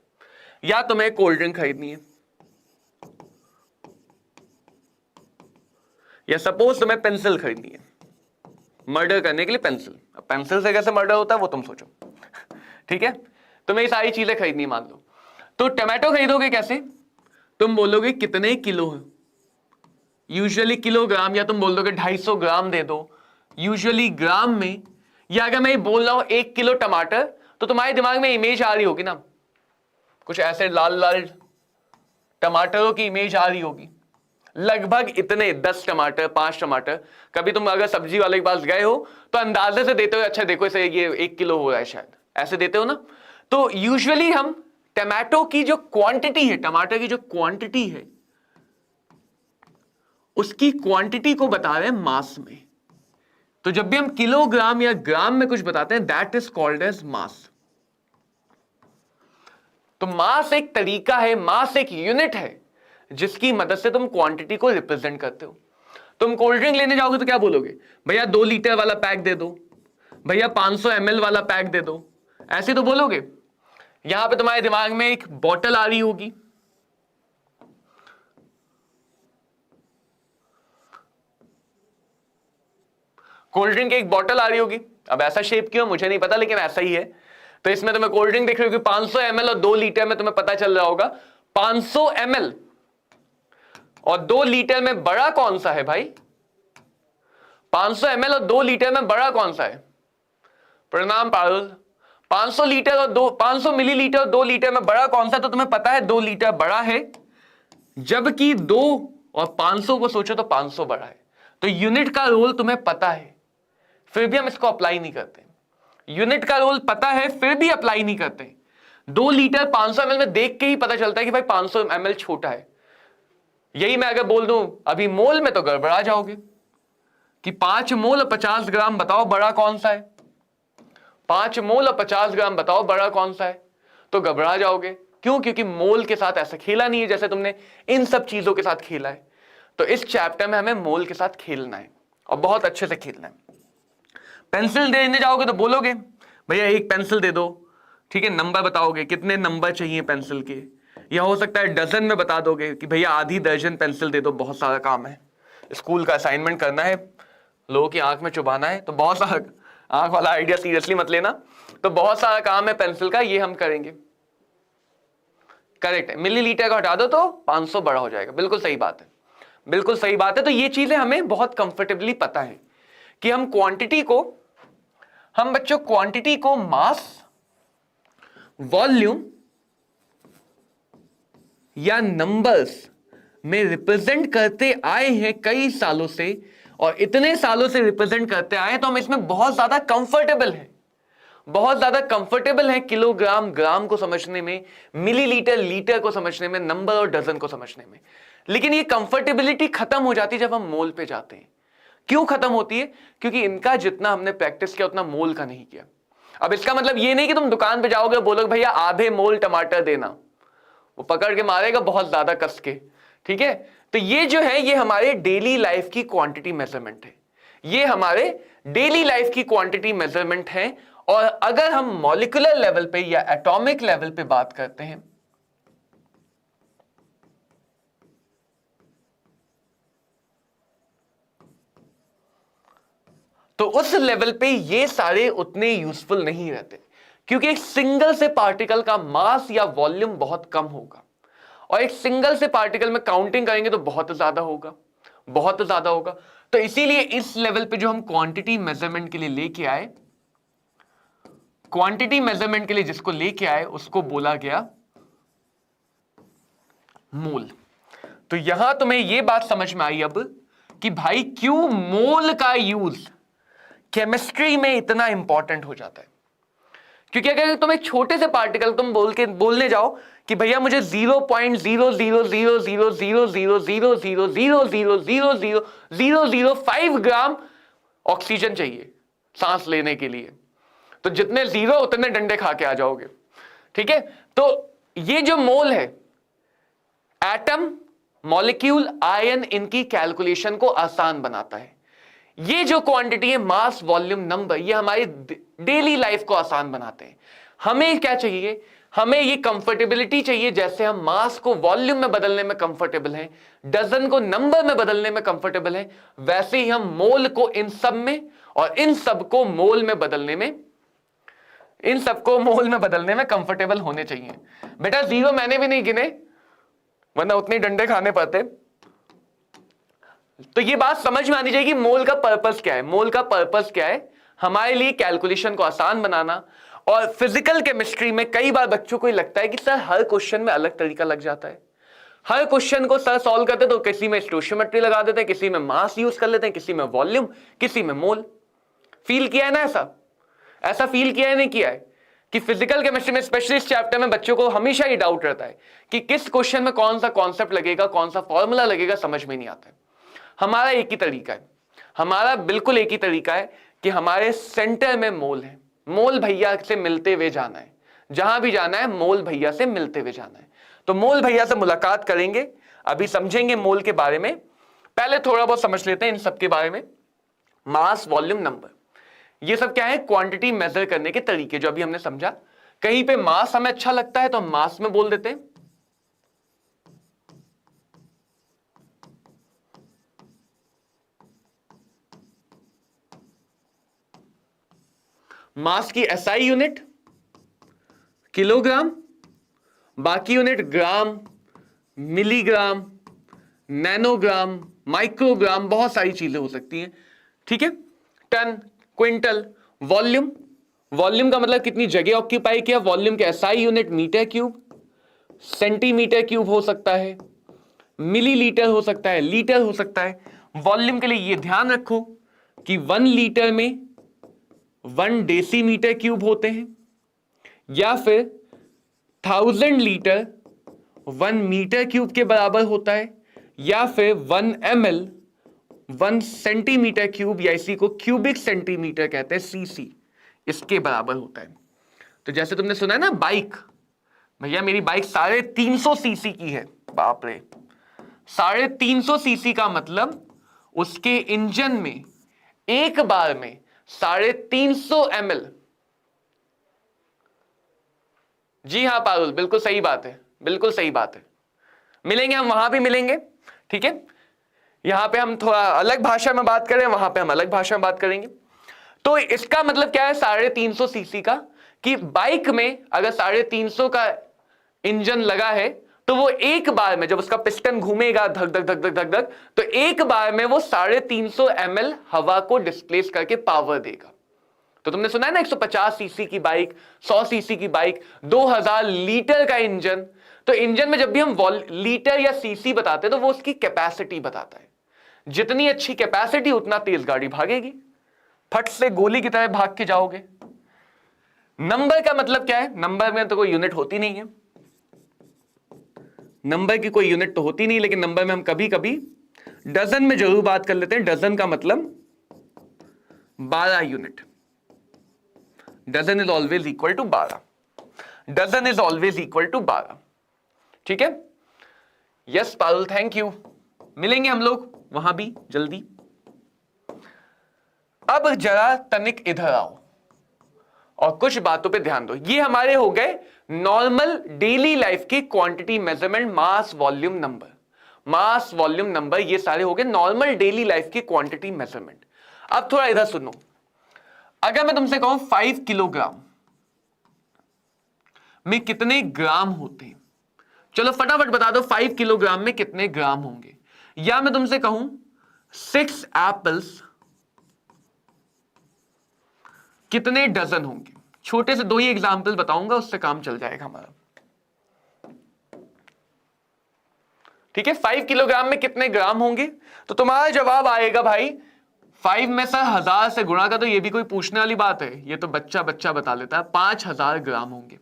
या तुम्हें कोल्ड ड्रिंक खरीदनी है, या सपोज तुम्हें पेंसिल खरीदनी है, मर्डर करने के लिए पेंसिल। अब पेंसिल से कैसे मर्डर होता है वो तुम सोचो। ठीक है, तुम्हें ये सारी चीजें खरीदनी मान लो। तो टमाटो खरीदोगे कैसे? तुम बोलोगे कितने किलो है, यूजुअली किलोग्राम, या तुम बोल दोगे 250 ग्राम दे दो, यूजुअली ग्राम में। या अगर मैं बोल रहा हूं 1 किलो टमाटर, तो तुम्हारे दिमाग में इमेज आ रही होगी ना, कुछ ऐसे लाल लाल टमाटरों की इमेज आ रही होगी, लगभग इतने 10 टमाटर, 5 टमाटर। कभी तुम अगर सब्जी वाले के पास गए हो तो अंदाजे से देते हो, अच्छा देखो इसे ये 1 किलो हो रहा है शायद, ऐसे देते हो ना। तो यूजुअली हम टमाटो की जो क्वांटिटी है, टमाटर की जो क्वांटिटी है, उसकी क्वांटिटी को बता रहे हैं मास में। तो जब भी हम किलोग्राम या ग्राम में कुछ बताते हैं, that is called as mass. तो मास एक तरीका है, मास एक यूनिट है जिसकी मदद से तुम क्वांटिटी को रिप्रेजेंट करते हो। तुम कोल्ड ड्रिंक लेने जाओगे तो क्या बोलोगे? भैया 2 लीटर वाला पैक दे दो, भैया 500 ml वाला पैक दे दो, ऐसे तो बोलोगे। यहां पे तुम्हारे दिमाग में एक बॉटल आ रही होगी, कोल्ड ड्रिंक की एक बॉटल आ रही होगी। अब ऐसा शेप क्यों मुझे नहीं पता, लेकिन ऐसा ही है। तो इसमें तुम्हें कोल्ड ड्रिंक दिख रही होगी 500 ml और 2 लीटर में तुम्हें पता चल रहा होगा 500 ml। और 2 लीटर में बड़ा कौन सा है भाई? 500 ml और 2 लीटर में बड़ा कौन सा है? प्रणाम पारुल। 500 मिलीलीटर और 2 लीटर में बड़ा कौन सा? तो तुम्हें पता है 2 लीटर बड़ा है, जबकि 2 और 500 को सोचो तो 500 बड़ा है। तो यूनिट का रोल तुम्हें पता है, फिर भी हम इसको अप्लाई नहीं करते। यूनिट का रोल पता है फिर भी अप्लाई नहीं करते। 2 लीटर 500 ml में देख के ही पता चलता है कि भाई 500 ml छोटा है। यही मैं अगर बोल दूं अभी मोल में, तो गड़बड़ा जाओगे कि 5 मोल और 50 ग्राम बताओ बड़ा कौन सा है। 5 मोल और 50 ग्राम बताओ बड़ा कौन सा है, तो घबरा जाओगे। क्यों? क्योंकि मोल के साथ ऐसा खेला नहीं है जैसे तुमने इन सब चीजों के साथ खेला है। तो इस चैप्टर में हमें मोल के साथ खेलना है और बहुत अच्छे से खेलना है। पेंसिल देने जाओगे तो बोलोगे भैया 1 पेंसिल दे दो, ठीक है, नंबर बताओगे कितने नंबर चाहिए पेंसिल के। या हो सकता है डजन में बता दोगे कि भैया आधी दर्जन पेंसिल दे दो, बहुत सारा काम है, स्कूल का असाइनमेंट करना है, लोगों की आंख में चुभाना है। तो बहुत सारा आंख वाला आइडिया सीरियसली मत लेना, तो बहुत सारा काम है पेंसिल का, ये हम करेंगे। करेक्ट है, मिलीलीटर का हटा दो तो 500 बड़ा हो जाएगा, बिल्कुल सही बात है, बिल्कुल सही बात है। तो ये चीजें हमें बहुत कंफर्टेबली पता है कि हम बच्चों क्वांटिटी को मास, वॉल्यूम या नंबर्स में रिप्रेजेंट करते आए हैं कई सालों से, और इतने सालों से रिप्रेजेंट करते आए हैं तो हम इसमें बहुत ज्यादा कंफर्टेबल हैं, बहुत ज्यादा कंफर्टेबल है किलोग्राम ग्राम को समझने में, मिलीलीटर लीटर को समझने में, नंबर और डजन को समझने में। लेकिन ये कंफर्टेबिलिटी खत्म हो जाती है जब हम मोल पे जाते हैं। क्यों खत्म होती है? क्योंकि इनका जितना हमने प्रैक्टिस किया उतना मोल का नहीं किया। अब इसका मतलब ये नहीं कि तुम दुकान पे जाओगे बोलोगे भैया आधे मोल टमाटर देना, वो पकड़ के मारेगा बहुत ज्यादा कस के, ठीक है। तो ये जो है ये हमारे डेली लाइफ की क्वांटिटी मेजरमेंट है, ये हमारे डेली लाइफ की क्वांटिटी मेजरमेंट है। और अगर हम मॉलिक्यूलर लेवल पे या एटॉमिक लेवल पे बात करते हैं तो उस लेवल पे ये सारे उतने यूजफुल नहीं रहते, क्योंकि एक सिंगल से पार्टिकल का मास या वॉल्यूम बहुत कम होगा, और एक सिंगल से पार्टिकल में काउंटिंग करेंगे तो बहुत ज्यादा होगा, बहुत ज्यादा होगा। तो इसीलिए इस लेवल पे जो हम क्वांटिटी मेजरमेंट के लिए लेके आए, क्वांटिटी मेजरमेंट के लिए जिसको लेके आए उसको बोला गया मोल। तो यहां तुम्हें यह बात समझ में आई अब कि भाई क्यों मोल का यूज केमिस्ट्री में इतना इंपॉर्टेंट हो जाता है। क्योंकि अगर तुम एक छोटे से पार्टिकल तुम बोलने जाओ कि भैया मुझे 0.00000000000000005 ग्राम ऑक्सीजन चाहिए सांस लेने के लिए, तो जितने जीरो उतने डंडे खा के आ जाओगे, ठीक है। तो ये जो मोल है, एटम, मॉलिक्यूल, आयन, इनकी कैलकुलेशन को आसान बनाता है। ये जो क्वांटिटी है मास, वॉल्यूम, नंबर, ये हमारी डेली लाइफ को आसान बनाते हैं। हमें क्या चाहिए? हमें ये कंफर्टेबिलिटी चाहिए, जैसे हम मास को वॉल्यूम में बदलने में कंफर्टेबल हैं, डजन को नंबर में बदलने में कंफर्टेबल हैं, वैसे ही हम मोल को इन सब में और इन सबको मोल में बदलने में कंफर्टेबल होने चाहिए। बेटा जीरो मैंने भी नहीं गिने, वरना उतने डंडे खाने पड़ते। तो ये बात समझ में आनी चाहिए कि मोल का पर्पस क्या है। मोल का पर्पस क्या है? हमारे लिए कैलकुलेशन को आसान बनाना। और फिजिकल केमिस्ट्री में कई बार बच्चों को लगता है कि सर हर क्वेश्चन में अलग तरीका लग जाता है, हर क्वेश्चन को सर सॉल्व करते तो किसी में स्टोइचियोमेट्री लगा देते हैं, किसी में मास यूज कर लेते हैं, किसी में वॉल्यूम, किसी में मोल। फील किया है ना ऐसा फील किया है नहीं किया है कि फिजिकल केमिस्ट्री में स्पेशली इस चैप्टर में बच्चों को हमेशा ही डाउट रहता है कि किस क्वेश्चन में कौन सा कॉन्सेप्ट लगेगा, कौन सा फॉर्मूला लगेगा, समझ में नहीं आता है। हमारा एक ही तरीका है, हमारा बिल्कुल एक ही तरीका है कि हमारे सेंटर में मोल है। मोल भैया से मिलते हुए जाना है, जहां भी जाना है मोल भैया से मिलते हुए जाना है। तो मोल भैया से मुलाकात करेंगे, अभी समझेंगे मोल के बारे में। पहले थोड़ा बहुत समझ लेते हैं इन सब के बारे में। मास, वॉल्यूम, नंबर, ये सब क्या है? क्वांटिटी मेजर करने के तरीके जो अभी हमने समझा। कहीं पे मास हमें अच्छा लगता है तो हम मास में बोल देते हैं, मास की एसआई यूनिट किलोग्राम, बाकी यूनिट ग्राम, मिलीग्राम, नैनोग्राम, माइक्रोग्राम, बहुत सारी चीजें हो सकती हैं, ठीक है। Ton, quintal. वॉल्यूम, वॉल्यूम का मतलब कितनी जगह ऑक्यूपाई किया। वॉल्यूम के SI unit metre cube, centimetre cube हो सकता है, मिलीलीटर हो सकता है, लीटर हो सकता है। वॉल्यूम के लिए यह ध्यान रखो कि 1 लीटर में 1 डेसीमीटर क्यूब होते हैं, या फिर 1000 लीटर 1 मीटर क्यूब के बराबर होता है, या फिर 1 ml 1 सेंटीमीटर क्यूब, या इसी को क्यूबिक सेंटीमीटर कहते हैं, सीसी, इसके बराबर होता है। तो जैसे तुमने सुना है ना बाइक, भैया मेरी बाइक 350 सीसी की है, बाप रे, 350 सीसी का मतलब उसके इंजन में एक बार में 350 ml। जी हाँ पारुल, बिल्कुल सही बात है, बिल्कुल सही बात है। मिलेंगे हम, वहां भी मिलेंगे, ठीक है। यहां पे हम थोड़ा अलग भाषा में बात करें, वहां पे हम अलग भाषा में बात करेंगे। तो इसका मतलब क्या है? 350 सीसी का कि बाइक में अगर 350 का इंजन लगा है तो वो एक बार में जब उसका पिस्टन घूमेगा धक धक धक धक धक धक, तो एक बार में वो 350 ml हवा को डिस्प्लेस करके पावर देगा। तो तुमने सुना है ना 150 सीसी की बाइक, 100 सीसी की बाइक, 2000 लीटर का इंजन। तो इंजन में जब भी हम लीटर या सीसी बताते हैं तो वो उसकी कैपेसिटी बताता है। जितनी अच्छी कैपेसिटी उतना तेज गाड़ी भागेगी, फट से गोली की तरह भाग के जाओगे। नंबर का मतलब क्या है? नंबर में तो कोई यूनिट होती नहीं है, नंबर की कोई यूनिट तो होती नहीं, लेकिन नंबर में हम कभी कभी डजन में जरूर बात कर लेते हैं। डजन का मतलब 12 unit. Dozen is always equal to 12। Dozen is always equal to 12। ठीक है? Yes Parul, thank you. मिलेंगे हम लोग वहां भी जल्दी। अब जरा तनिक इधर आओ और कुछ बातों पे ध्यान दो। ये हमारे हो गए नॉर्मल डेली लाइफ की quantity measurement, mass volume number, mass volume number, ये सारे हो गए नॉर्मल डेली लाइफ की क्वांटिटी मेजरमेंट। अब थोड़ा इधर सुनो। अगर मैं तुमसे कहूं 5 किलोग्राम में कितने ग्राम होते हैं, चलो फटाफट बता दो 5 किलोग्राम में कितने ग्राम होंगे। या मैं तुमसे कहूं 6 एप्पल्स कितने डजन होंगे। छोटे से 2 ही एग्जाम्पल बताऊंगा, उससे काम चल जाएगा हमारा। ठीक है? 5 किलोग्राम में कितने ग्राम होंगे, तो तुम्हारा जवाब आएगा भाई 5 में सर 1000 से गुणा का, तो ये भी कोई पूछने वाली बात है? ये तो बच्चा बच्चा बता लेता है। 5000 ग्राम होंगे।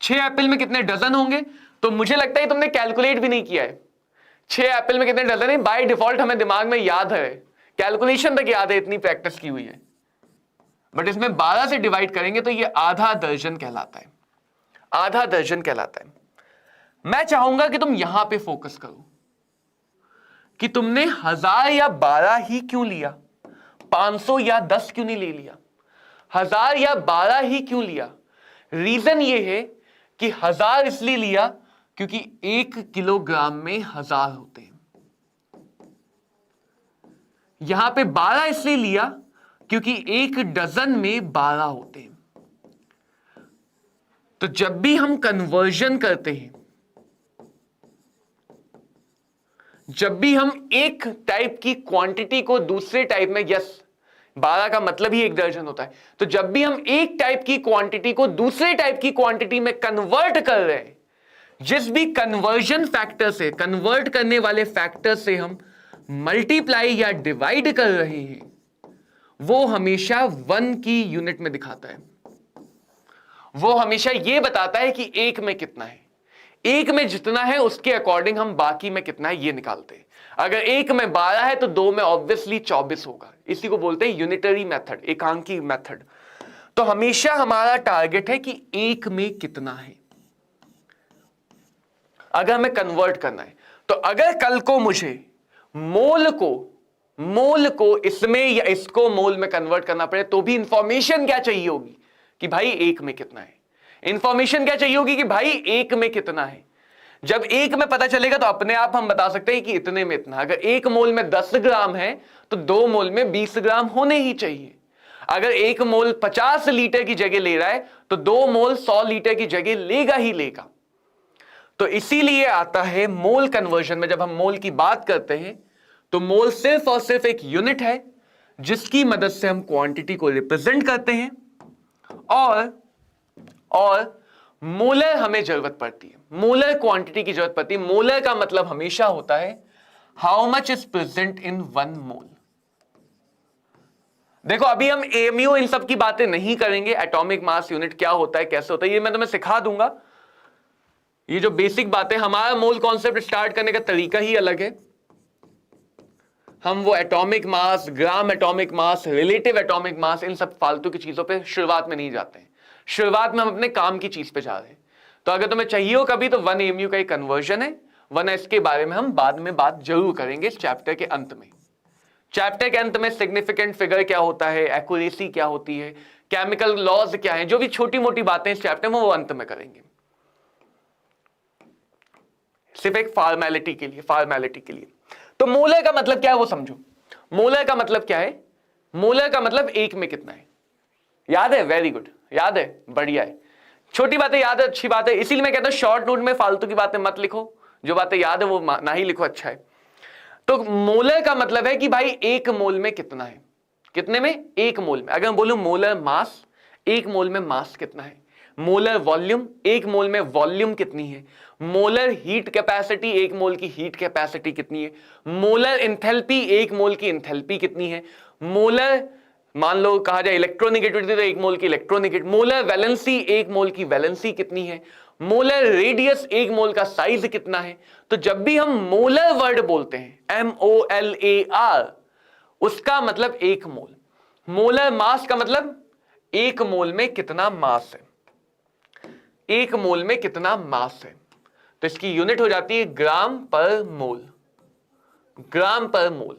6 एप्पल में कितने डजन होंगे, तो मुझे लगता है तुमने कैलकुलेट भी नहीं किया है। 6 एप्पल में कितने डजन है बाय डिफॉल्ट हमें दिमाग में याद है, कैलकुलेशन तक याद है, इतनी प्रैक्टिस की हुई है। बट इसमें 12 से डिवाइड करेंगे तो ये आधा दर्जन कहलाता है, आधा दर्जन कहलाता है। मैं चाहूंगा कि तुम यहां पे फोकस करो कि तुमने 1000 या 12 ही क्यों लिया, 500 या 10 क्यों नहीं ले लिया, 1000 या 12 ही क्यों लिया। रीजन ये है कि 1000 इसलिए लिया क्योंकि 1 किलोग्राम में 1000 होते हैं। यहां पे 12 इसलिए लिया क्योंकि 1 डजन में 12 होते हैं। तो जब भी हम कन्वर्जन करते हैं, जब भी हम एक टाइप की क्वांटिटी को दूसरे टाइप में, यस 12 का मतलब ही 1 दर्जन होता है, तो जब भी हम एक टाइप की क्वांटिटी को दूसरे टाइप की क्वांटिटी में कन्वर्ट कर रहे हैं, जिस भी कन्वर्जन फैक्टर से, कन्वर्ट करने वाले फैक्टर से हम मल्टीप्लाई या डिवाइड कर रहे हैं, वो हमेशा 1 की यूनिट में दिखाता है। वो हमेशा यह बताता है कि 1 में कितना है, 1 में जितना है उसके अकॉर्डिंग हम बाकी में कितना है ये निकालते हैं। अगर 1 में 12 है तो 2 में ऑब्वियसली 24 होगा। इसी को बोलते हैं यूनिटरी मेथड, एकांकी मेथड। तो हमेशा हमारा टारगेट है कि 1 में कितना है, अगर हमें कन्वर्ट करना है। तो अगर कल को मुझे मोल को इसमें या इसको मोल में कन्वर्ट करना पड़े, तो भी इंफॉर्मेशन क्या चाहिए होगी कि भाई 1 में कितना है। इंफॉर्मेशन क्या चाहिए होगी कि भाई 1 में कितना है। जब 1 में पता चलेगा तो अपने आप हम बता सकते हैं कि इतने में इतना। अगर 1 मोल में 10 ग्राम है तो 2 मोल में 20 ग्राम होने ही चाहिए। अगर 1 मोल 50 लीटर की जगह ले रहा है तो 2 मोल 100 लीटर की जगह लेगा ही लेगा। तो इसीलिए आता है मोल कन्वर्जन में, जब हम मोल की बात करते हैं तो मोल सिर्फ और सिर्फ एक यूनिट है जिसकी मदद से हम क्वांटिटी को रिप्रेजेंट करते हैं, और मोलर हमें जरूरत पड़ती है, मोलर क्वांटिटी की जरूरत पड़ती है। मोलर का मतलब हमेशा होता है how much is present in 1 मोल। देखो अभी हम एएमयू इन सब की बातें नहीं करेंगे, एटॉमिक मास यूनिट क्या होता है, कैसे होता है, ये मैं तुम्हें सिखा दूंगा। ये जो बेसिक बातें, हमारा मोल कॉन्सेप्ट स्टार्ट करने का तरीका ही अलग है। हम वो atomic mass, gram atomic mass, relative atomic mass, इन सब फालतू की चीजों पे शुरुआत में नहीं जाते हैं। शुरुआत में हम अपने काम की चीज पे जा रहे हैं। तो अगर तुम्हें चाहिए हो कभी तो 1 AMU का एक कन्वर्जन है, वरना इसके बारे में हम बाद में बात जरूर करेंगे इस चैप्टर के अंत में। चैप्टर के अंत में सिग्निफिकेंट फिगर क्या होता है, एक्यूरेसी क्या होती है, केमिकल लॉज क्या है, जो भी छोटी मोटी बातें इस चैप्टर में वो अंत में करेंगे, सिर्फ एक फॉर्मेलिटी के लिए। तो मोलर का मतलब क्या है वो समझो। मोलर का मतलब क्या है? मोलर का मतलब 1 में कितना है। याद है? वेरी गुड, याद है, बढ़िया है। छोटी बातें याद है, अच्छी बात है। इसीलिए मैं कहता हूं शॉर्ट नोट में फालतू की बातें मत लिखो, जो बातें याद है वो ना ही लिखो, अच्छा है। तो मोलर का मतलब है कि भाई एक मोल में कितना है, कितने में? एक मोल में। अगर मैं बोलूं मोलर मास, एक मोल में मास कितना है। मोलर वॉल्यूम, एक मोल में वॉल्यूम कितनी है। मोलर हीट कैपेसिटी, एक मोल की हीट कैपेसिटी कितनी है। मोलर इंथैल्पी, एक मोल की इंथैल्पी कितनी है। मोलर, मान लो कहा जाए इलेक्ट्रोनेगेटिविटी, तो एक मोल की इलेक्ट्रोनेगेटिव। मोलर वैलेंसी, एक मोल की वैलेंसी कितनी है। मोलर रेडियस, एक मोल का साइज कितना है। तो जब भी हम मोलर वर्ड बोलते हैं, MOLAR, उसका मतलब एक मोल। मोलर मास का मतलब एक मोल में कितना मास है, एक मोल में कितना मास है। तो इसकी यूनिट हो जाती है ग्राम पर मोल, ग्राम पर मोल।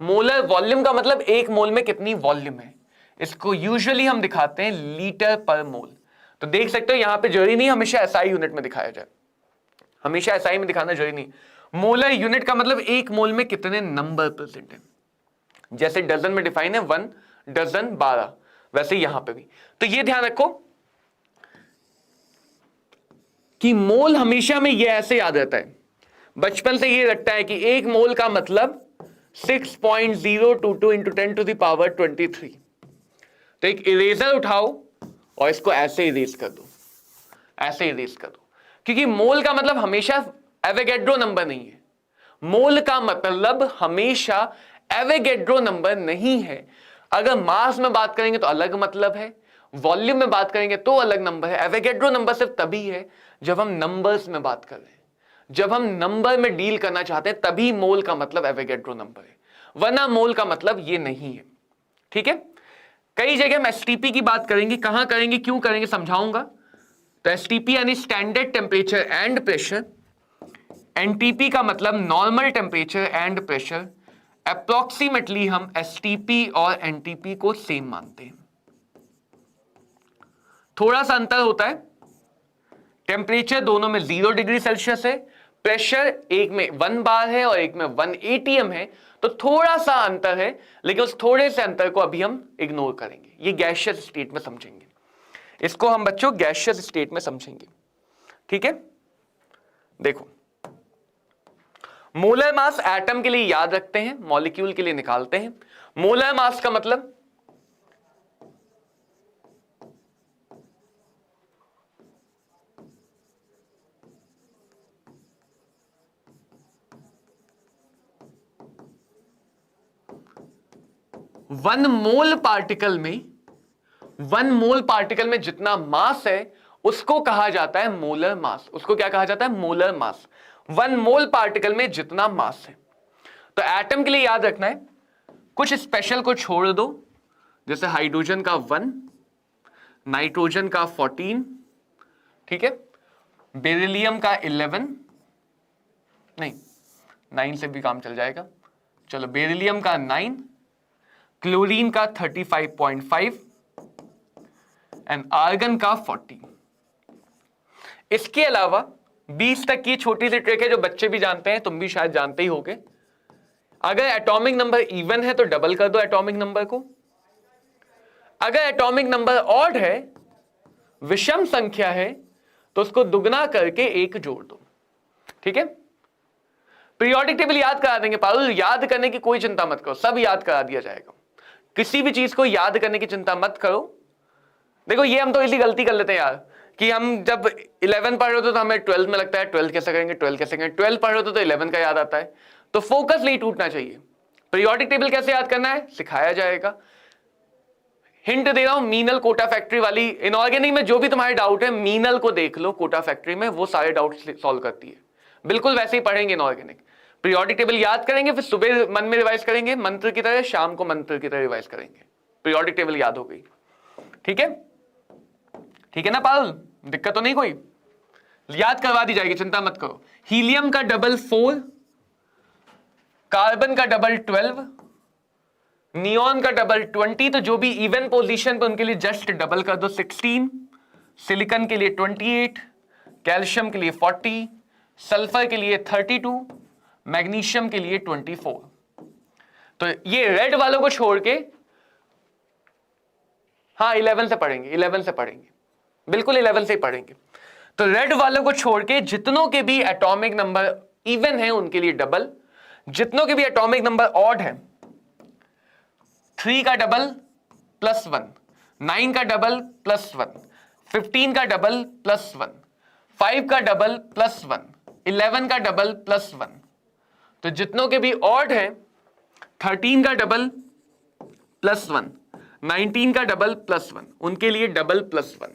मोलर वॉल्यूम का मतलब एक मोल में कितनी वॉल्यूम है, इसको यूजुअली हम दिखाते हैं लीटर पर मोल। तो देख सकते हो यहां पे जरूरी नहीं हमेशा SI यूनिट में दिखाया जाए, हमेशा SI में दिखाना जरूरी नहीं। मोलर यूनिट का मतलब एक मोल में कितने नंबर प्रेजेंट है। जैसे डजन में डिफाइन है 1 डजन 12, वैसे यहां पे भी। तो ये ध्यान रखो कि मोल हमेशा में ये ऐसे याद रहता है, बचपन से ये रखता है कि एक मोल का मतलब 6.022 इंटू 10 टू द पावर 23। तो एक इरेजर उठाओ और इसको ऐसे इरेज कर दो, ऐसे इरेज कर दो, क्योंकि मोल का मतलब हमेशा एवोगैड्रो नंबर नहीं है। मोल का मतलब हमेशा एवोगैड्रो नंबर नहीं है। अगर मास में बात करेंगे तो अलग मतलब है, वॉल्यूम में बात करेंगे तो अलग नंबर है। एवोगैड्रो नंबर सिर्फ तभी है जब हम नंबर्स में बात कर रहे हैं, जब हम नंबर में डील करना चाहते हैं, तभी मोल का मतलब एवोगैड्रो नंबर है, वरना मोल का मतलब ये नहीं है। ठीक है, कई जगह हम एसटीपी की बात करेंगे, कहां करेंगे, क्यों करेंगे, समझाऊंगा। तो एसटीपी यानी standard temperature and pressure, NTP का मतलब normal temperature and pressure. Approximately हम एसटीपी और एनटीपी को सेम मानते हैं, थोड़ा सा अंतर होता है। टेम्परेचर दोनों में 0 डिग्री सेल्सियस है, प्रेशर एक में 1 बार है और एक में 1 ATM है, तो थोड़ा सा अंतर है, लेकिन उस थोड़े से अंतर को अभी हम इग्नोर करेंगे, ये गैसियस स्टेट में समझेंगे, इसको हम बच्चों गैसियस स्टेट में समझेंगे। ठीक है, देखो मोलर मास एटम के लिए याद रखते हैं, मॉलिक्यूल के लिए निकालते हैं। मोलर मास का मतलब वन मोल पार्टिकल में जितना मास है उसको कहा जाता है मोलर मास। उसको क्या कहा जाता है? Molar mass. 1 मोल पार्टिकल में जितना मास है। तो एटम के लिए याद रखना है, कुछ स्पेशल को छोड़ दो, जैसे हाइड्रोजन का 1, नाइट्रोजन का 14, ठीक है, बेरिलियम का 11, नहीं 9 से भी काम चल जाएगा, चलो बेरिलियम का 9, क्लोरीन का 35.5 एंड आर्गन का 40। इसके अलावा 20 तक की छोटी सी ट्रिक है जो बच्चे भी जानते हैं, तुम भी शायद जानते ही होगे। अगर एटॉमिक नंबर इवन है तो डबल कर दो एटॉमिक नंबर को, अगर एटॉमिक नंबर ऑड है, विषम संख्या है, तो उसको दुगना करके 1 जोड़ दो। ठीक है, पीरियोडिक टेबल याद करा देंगे पारुल, याद करने की कोई चिंता मत करो, सब याद करा दिया जाएगा, किसी भी चीज को याद करने की चिंता मत करो। देखो ये हम तो इसी गलती कर लेते हैं यार, कि हम जब 11 पढ़ रहे होते तो हमें 12 में लगता है 12 कैसे करेंगे, 12 कैसे करेंगे, 12 पढ़ रहे होते तो 11 का याद आता है। तो फोकस नहीं टूटना चाहिए। पीरियोडिक टेबल कैसे याद करना है सिखाया जाएगा। हिंट दे रहा हूं, मीनल कोटा फैक्ट्री वाली इनऑर्गेनिक में जो भी तुम्हारे डाउट है, मीनल को देख लो कोटा फैक्ट्री में, वो सारे डाउट सॉल्व करती है। बिल्कुल वैसे ही पढ़ेंगे इनऑर्गेनिक, पीरियोडिक टेबल याद करेंगे, फिर सुबह मन में रिवाइज करेंगे मंत्र की तरह, शाम को मंत्र की तरह रिवाइज करेंगे। पीरियोडिक टेबल याद हो गई, ठीक है, ठीक है ना पारुल, दिक्कत तो नहीं कोई, याद करवा दी जाएगी, चिंता मत करो। हीलियम का डबल 4, कार्बन का डबल 12, नियॉन का डबल 20, तो जो भी इवन पोजीशन पे उनके लिए जस्ट डबल कर दो 16, सिलिकॉन के लिए 28, कैल्शियम के लिए 40, सल्फर के लिए 32, मैग्नीशियम के लिए 24। तो ये रेड वालों को छोड़ के हाँ 11 से पढ़ेंगे, 11 से पढ़ेंगे, बिल्कुल 11 से ही पढ़ेंगे। तो रेड वालों को छोड़ के जितनों के भी एटॉमिक नंबर इवन है उनके लिए डबल, जितनों के भी एटॉमिक नंबर ऑड है 3 का डबल +1, 9 का डबल +1, 15 का डबल +1, 5 का डबल +1, 11 का डबल +1। तो जितनों के भी ऑड है 13 का डबल +1, 19 का डबल +1, उनके लिए डबल +1।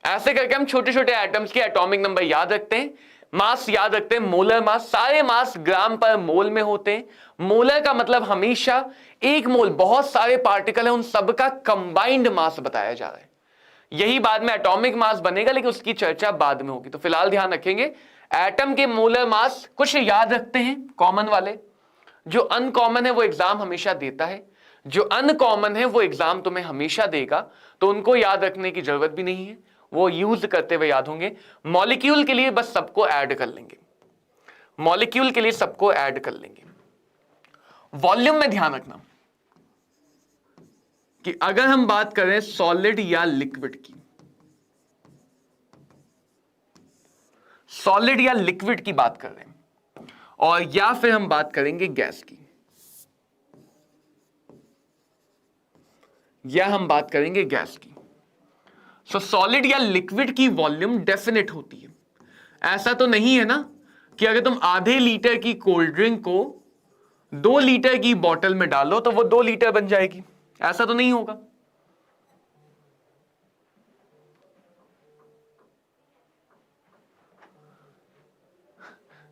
ऐसे करके हम छोटे छोटे एटम्स के एटॉमिक नंबर याद रखते हैं, मास याद रखते हैं, मोलर मास, सारे मास ग्राम पर मोल में होते हैं। मोलर का मतलब हमेशा एक मोल, बहुत सारे पार्टिकल है उन सबका कंबाइंड मास बताया जा रहा है। यही बाद में एटॉमिक मास बनेगा, लेकिन उसकी चर्चा बाद में होगी। तो फिलहाल ध्यान रखेंगे एटम के मोलर मास कुछ याद रखते हैं कॉमन वाले, जो अनकॉमन है वो एग्जाम हमेशा देता है, जो अनकॉमन है वो एग्जाम तुम्हें हमेशा देगा, तो उनको याद रखने की जरूरत भी नहीं है, वो यूज करते हुए याद होंगे। मॉलिक्यूल के लिए बस सबको ऐड कर लेंगे, मॉलिक्यूल के लिए सबको ऐड कर लेंगे। वॉल्यूम में ध्यान रखना कि अगर हम बात करें सॉलिड या लिक्विड की, सॉलिड या लिक्विड की बात कर रहे हैं, और या फिर हम बात करेंगे गैस की, या हम बात करेंगे गैस की। सो सॉलिड या लिक्विड की वॉल्यूम डेफिनेट होती है। ऐसा तो नहीं है ना कि अगर तुम आधे लीटर की कोल्ड ड्रिंक को 2 लीटर की बोतल में डालो तो वो 2 लीटर बन जाएगी, ऐसा तो नहीं होगा।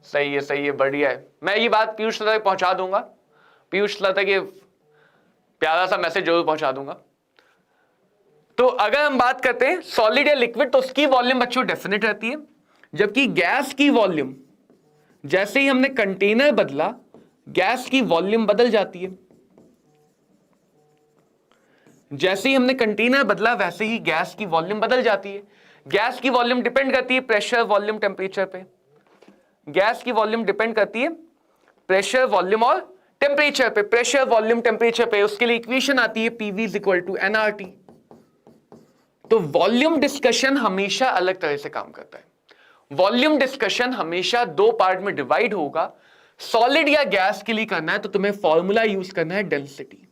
सही है, सही है, बढ़िया है। मैं ये बात पीयूष तक पहुंचा दूंगा, पीयूष तक ये प्यारा सा मैसेज जरूर पहुंचा दूंगा। तो अगर हम बात करते हैं सॉलिड या लिक्विड, तो उसकी वॉल्यूम बच्चों डेफिनेट रहती है, जबकि गैस की वॉल्यूम जैसे ही हमने कंटेनर बदला गैस की वॉल्यूम बदल जाती है। जैसे ही हमने कंटेनर बदला वैसे ही गैस की वॉल्यूम बदल जाती है। गैस की वॉल्यूम डिपेंड करती है प्रेशर, वॉल्यूम, टेम्परेचर पे। गैस की वॉल्यूम डिपेंड करती है प्रेशर, वॉल्यूम और टेम्परेचर पे। प्रेशर, वॉल्यूम, टेम्परेचर पे उसके लिए इक्वेशन आती है PV = nRT। तो वॉल्यूम डिस्कशन हमेशा अलग तरह से काम करता है। वॉल्यूम डिस्कशन हमेशा 2 पार्ट में डिवाइड होगा। सॉलिड या गैस के लिए करना है तो तुम्हें फॉर्मूला यूज करना है density.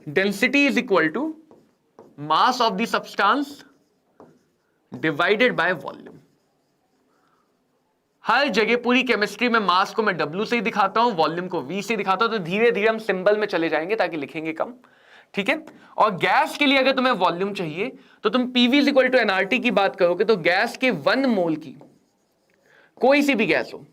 Density is equal to mass of the substance divided by volume. हर जगह पूरी केमिस्ट्री में मास को मैं W से ही दिखाता हूं, वॉल्यूम को V से दिखाता हूं। तो धीरे धीरे हम सिंबल में चले जाएंगे ताकि लिखेंगे कम, ठीक है। और गैस के लिए अगर तुम्हें वॉल्यूम चाहिए तो तुम PV = nRT की बात करोगे, तो गैस के 1 मोल की, कोई सी भी गैस हो,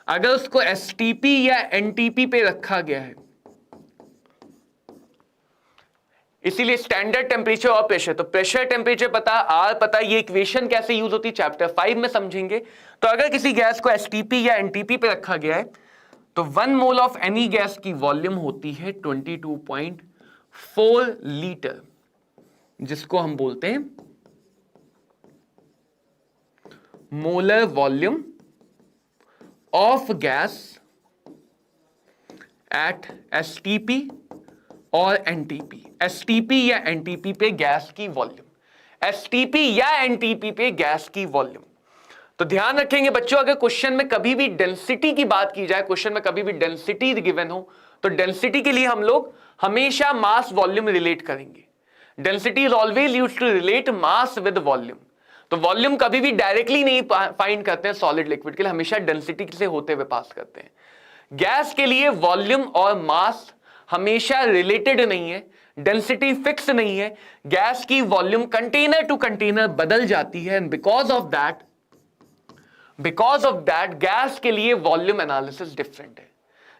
अगर उसको STP या NTP पे रखा गया है, इसीलिए स्टैंडर्ड टेम्परेचर और प्रेशर, तो प्रेशर, टेम्परेचर पता, R पता, ये इक्वेशन कैसे यूज होती है चैप्टर 5 में समझेंगे। तो अगर किसी गैस को STP या NTP पे रखा गया है तो 1 मोल ऑफ एनी गैस की वॉल्यूम होती है 22.4 लीटर, जिसको हम बोलते हैं molar volume of gas at STP और NTP। STP या NTP पे गैस की वॉल्यूम, STP या NTP पे गैस की वॉल्यूम। तो ध्यान रखेंगे बच्चों, अगर क्वेश्चन में कभी भी डेंसिटी की बात की जाए, क्वेश्चन में कभी भी डेंसिटी गिवन हो, तो डेंसिटी के लिए हम लोग हमेशा मास वॉल्यूम रिलेट करेंगे। Density is always used to relate mass with volume. तो वॉल्यूम कभी भी डायरेक्टली नहीं फाइंड करते हैं सॉलिड लिक्विड के लिए, हमेशा डेंसिटी से होते हुए पास करते हैं। गैस के लिए वॉल्यूम और मास हमेशा रिलेटेड नहीं है, डेंसिटी फिक्स नहीं है। गैस की वॉल्यूम कंटेनर टू कंटेनर बदल जाती है, and because of that gas के लिए वॉल्यूम एनालिसिस डिफरेंट है।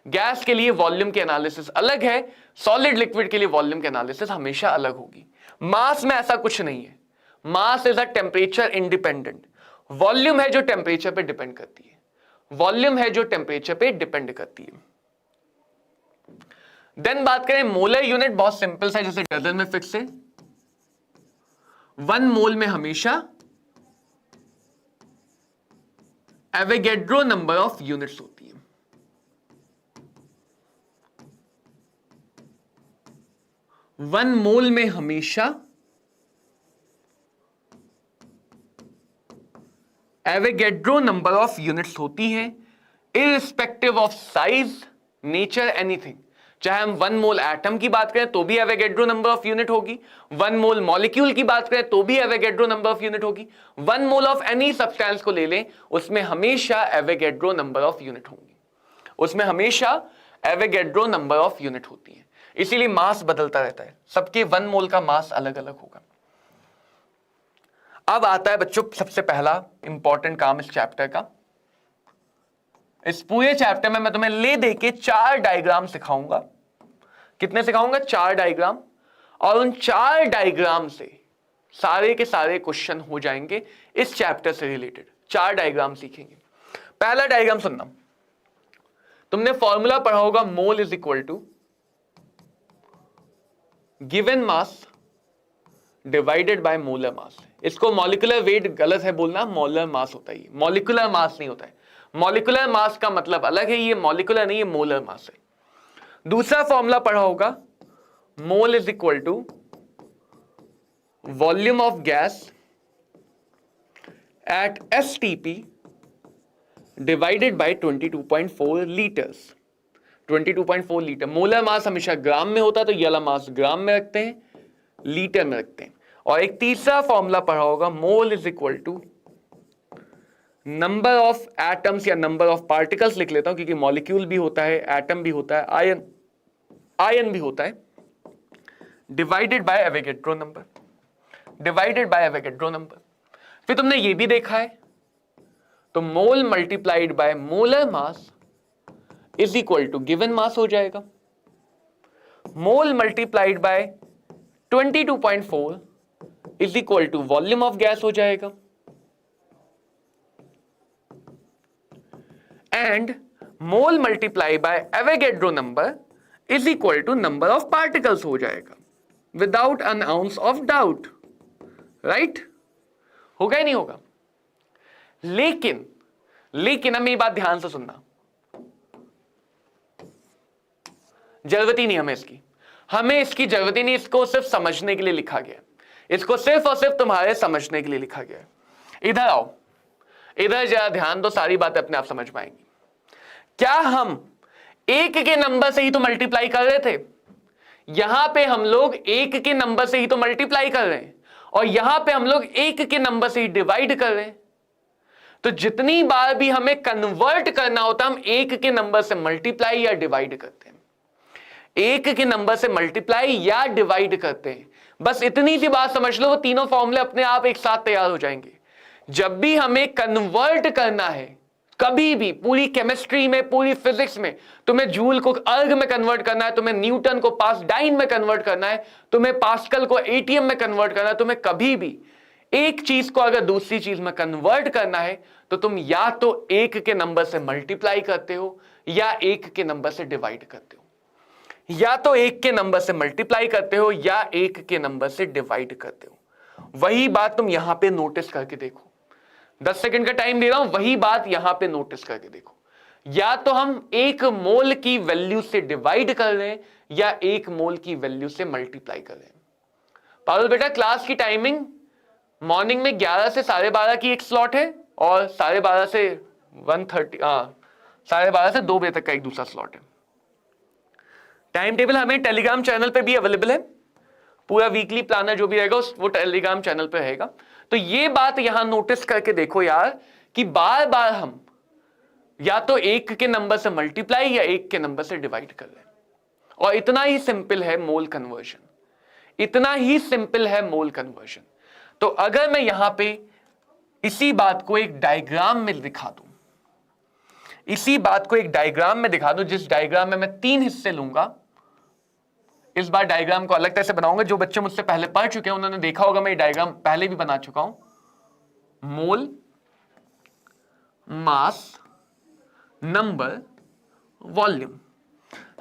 गैस के लिए वॉल्यूम के एनालिसिस अलग है, सॉलिड लिक्विड के लिए वॉल्यूम के एनालिसिस हमेशा अलग होगी। मास में ऐसा कुछ नहीं है, mass is a temperature independent. Volume है जो टेम्परेचर पे डिपेंड करती है, वॉल्यूम है जो टेम्परेचर पे डिपेंड करती है। देन बात करें मोलर यूनिट, बहुत सिंपल सा, जैसे डजन में फिक्स है। 1 मोल में हमेशा एवोगैड्रो नंबर ऑफ यूनिट्स होती है। वन मोल में हमेशा एवोगैड्रो नंबर ऑफ यूनिट्स होती हैं, irrespective of size, nature, anything. चाहे हम वन मोल एटम की बात करें तो भी एवोगैड्रो नंबर ऑफ यूनिट होगी, वन मोल मॉलिक्यूल की बात करें तो भी एवोगैड्रो नंबर ऑफ यूनिट होगी, one mole of any substance को ले लें उसमें हमेशा एवोगैड्रो नंबर ऑफ यूनिट होंगी, उसमें हमेशा एवोगैड्रो नंबर ऑफ यूनिट होती है। इसीलिए मास बदलता रहता है, सबके वन मोल का मास अलग अलग होगा। अब आता है बच्चों सबसे पहला इंपॉर्टेंट काम इस चैप्टर का। इस पूरे चैप्टर में मैं तुम्हें ले दे के 4 डायग्राम सिखाऊंगा। कितने सिखाऊंगा? 4 डायग्राम। और उन 4 डायग्राम से सारे के सारे क्वेश्चन हो जाएंगे इस चैप्टर से रिलेटेड। 4 डायग्राम सीखेंगे। पहला डायग्राम सुनना, तुमने फॉर्मूला पढ़ा होगा, mole is equal to given mass divided by molar mass. इसको मॉलिक्यूलर वेट गलत है बोलना, मोलर मास होता है, मॉलिक्यूलर मास नहीं होता है। मॉलिक्यूलर मास का मतलब अलग है, ये मॉलिक्यूलर नहीं, ये मोलर मास है। दूसरा फॉर्मूला पढ़ा होगा, mole is equal to volume of gas at STP divided by 22.4 litres. 22.4 litre. Molar mass हमेशा ग्राम में होता है तो ये वाला मास ग्राम में रखते हैं, लीटर में रखते हैं। और एक तीसरा फॉर्मूला पढ़ा होगा, mole is equal to number of atoms या नंबर ऑफ पार्टिकल्स लिख लेता हूं क्योंकि मॉलिक्यूल भी होता है, एटम भी होता है, आयन भी होता है, divided by Avogadro number, divided by Avogadro number. फिर तुमने ये भी देखा है, तो mole multiplied by molar mass is equal to given mass हो जाएगा। Mole multiplied by 22.4 is equal to volume of gas हो जाएगा। And mole multiply by Avogadro number is equal to number of particles हो जाएगा, without an ounce of doubt. Right? होगा ही नहीं होगा? लेकिन हमें ये बात ध्यान से सुनना, जरूरत ही नहीं हमें इसकी जरूरत ही नहीं। इसको सिर्फ समझने के लिए लिखा गया, इसको सिर्फ और सिर्फ तुम्हारे समझने के लिए लिखा गया। इधर आओ, इधर जरा ध्यान दो, सारी बातें अपने आप समझ पाएंगी। क्या हम एक के नंबर से ही तो मल्टीप्लाई कर रहे थे? यहां पे हम लोग एक के नंबर से ही तो मल्टीप्लाई कर रहे हैं, और यहां पे हम लोग एक के नंबर से ही डिवाइड कर रहे हैं। तो जितनी बार भी हमें कन्वर्ट करना होता है, हम एक के नंबर से मल्टीप्लाई या डिवाइड करते हैं, एक के नंबर से मल्टीप्लाई या डिवाइड करते हैं। बस इतनी सी बात समझ लो, वो तीनों फॉर्मूले अपने आप एक साथ तैयार हो जाएंगे। जब भी हमें कन्वर्ट करना है, कभी भी पूरी केमिस्ट्री में, पूरी फिजिक्स में, तुम्हें जूल को अर्ग में कन्वर्ट करना है, तुम्हें न्यूटन को पासडाइन में कन्वर्ट करना है, तुम्हें पास्कल को एटीएम में कन्वर्ट करना है, तुम्हें कभी भी एक चीज को अगर दूसरी चीज में कन्वर्ट करना है तो तुम या तो एक के नंबर से मल्टीप्लाई करते हो या एक के नंबर से डिवाइड करते हो, या तो एक के नंबर से मल्टीप्लाई करते हो या एक के नंबर से डिवाइड करते हो। वही बात तुम यहां पे नोटिस करके देखो, 10 सेकंड का टाइम दे रहा हूं, वही बात यहां पे नोटिस करके देखो। या तो हम एक मोल की वैल्यू से डिवाइड कर रहे हैं या एक मोल की वैल्यू से मल्टीप्लाई कर रहे हैं। पारुल बेटा, क्लास की टाइमिंग मॉर्निंग में 11 से 12:30 की एक स्लॉट है और 12:30 से 1:30, 12:30 से 2 बजे तक का एक दूसरा स्लॉट है। टाइम टेबल हमें टेलीग्राम चैनल पे भी अवेलेबल है, पूरा वीकली प्लानर जो भी रहेगा वो टेलीग्राम चैनल पे रहेगा। तो ये बात यहां नोटिस करके देखो यार, कि बार बार हम या तो एक के नंबर से मल्टीप्लाई या एक के नंबर से डिवाइड कर रहे हैं। और इतना ही सिंपल है मोल कन्वर्जन, इतना ही सिंपल है मोल कन्वर्जन। तो अगर मैं यहां पे इसी बात को एक डायग्राम में दिखा दूं, इसी बात को एक डायग्राम में दिखा दूं, जिस डायग्राम में मैं 3 हिस्से लूंगा, इस बार डायग्राम को अलग तरह से बनाऊंगा। जो बच्चे मुझसे पहले पढ़ चुके हैं उन्होंने देखा होगा, मैं ये डायग्राम पहले भी बना चुका हूं। मोल, मास, नंबर, वॉल्यूम।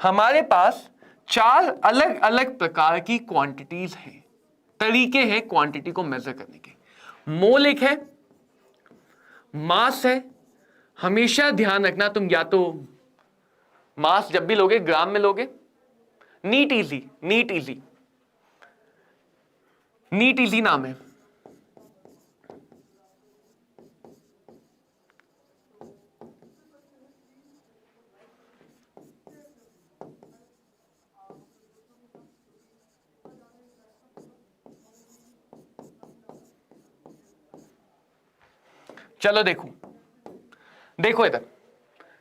हमारे पास 4 अलग अलग प्रकार की क्वांटिटीज हैं, तरीके हैं क्वांटिटी को मेजर करने के। मोल एक है, मास है, हमेशा ध्यान रखना, तुम या तो मास जब भी लोगे ग्राम में लोगे। NEET easy, NEET easy, NEET easy नाम है। चलो देखो, देखो इधर,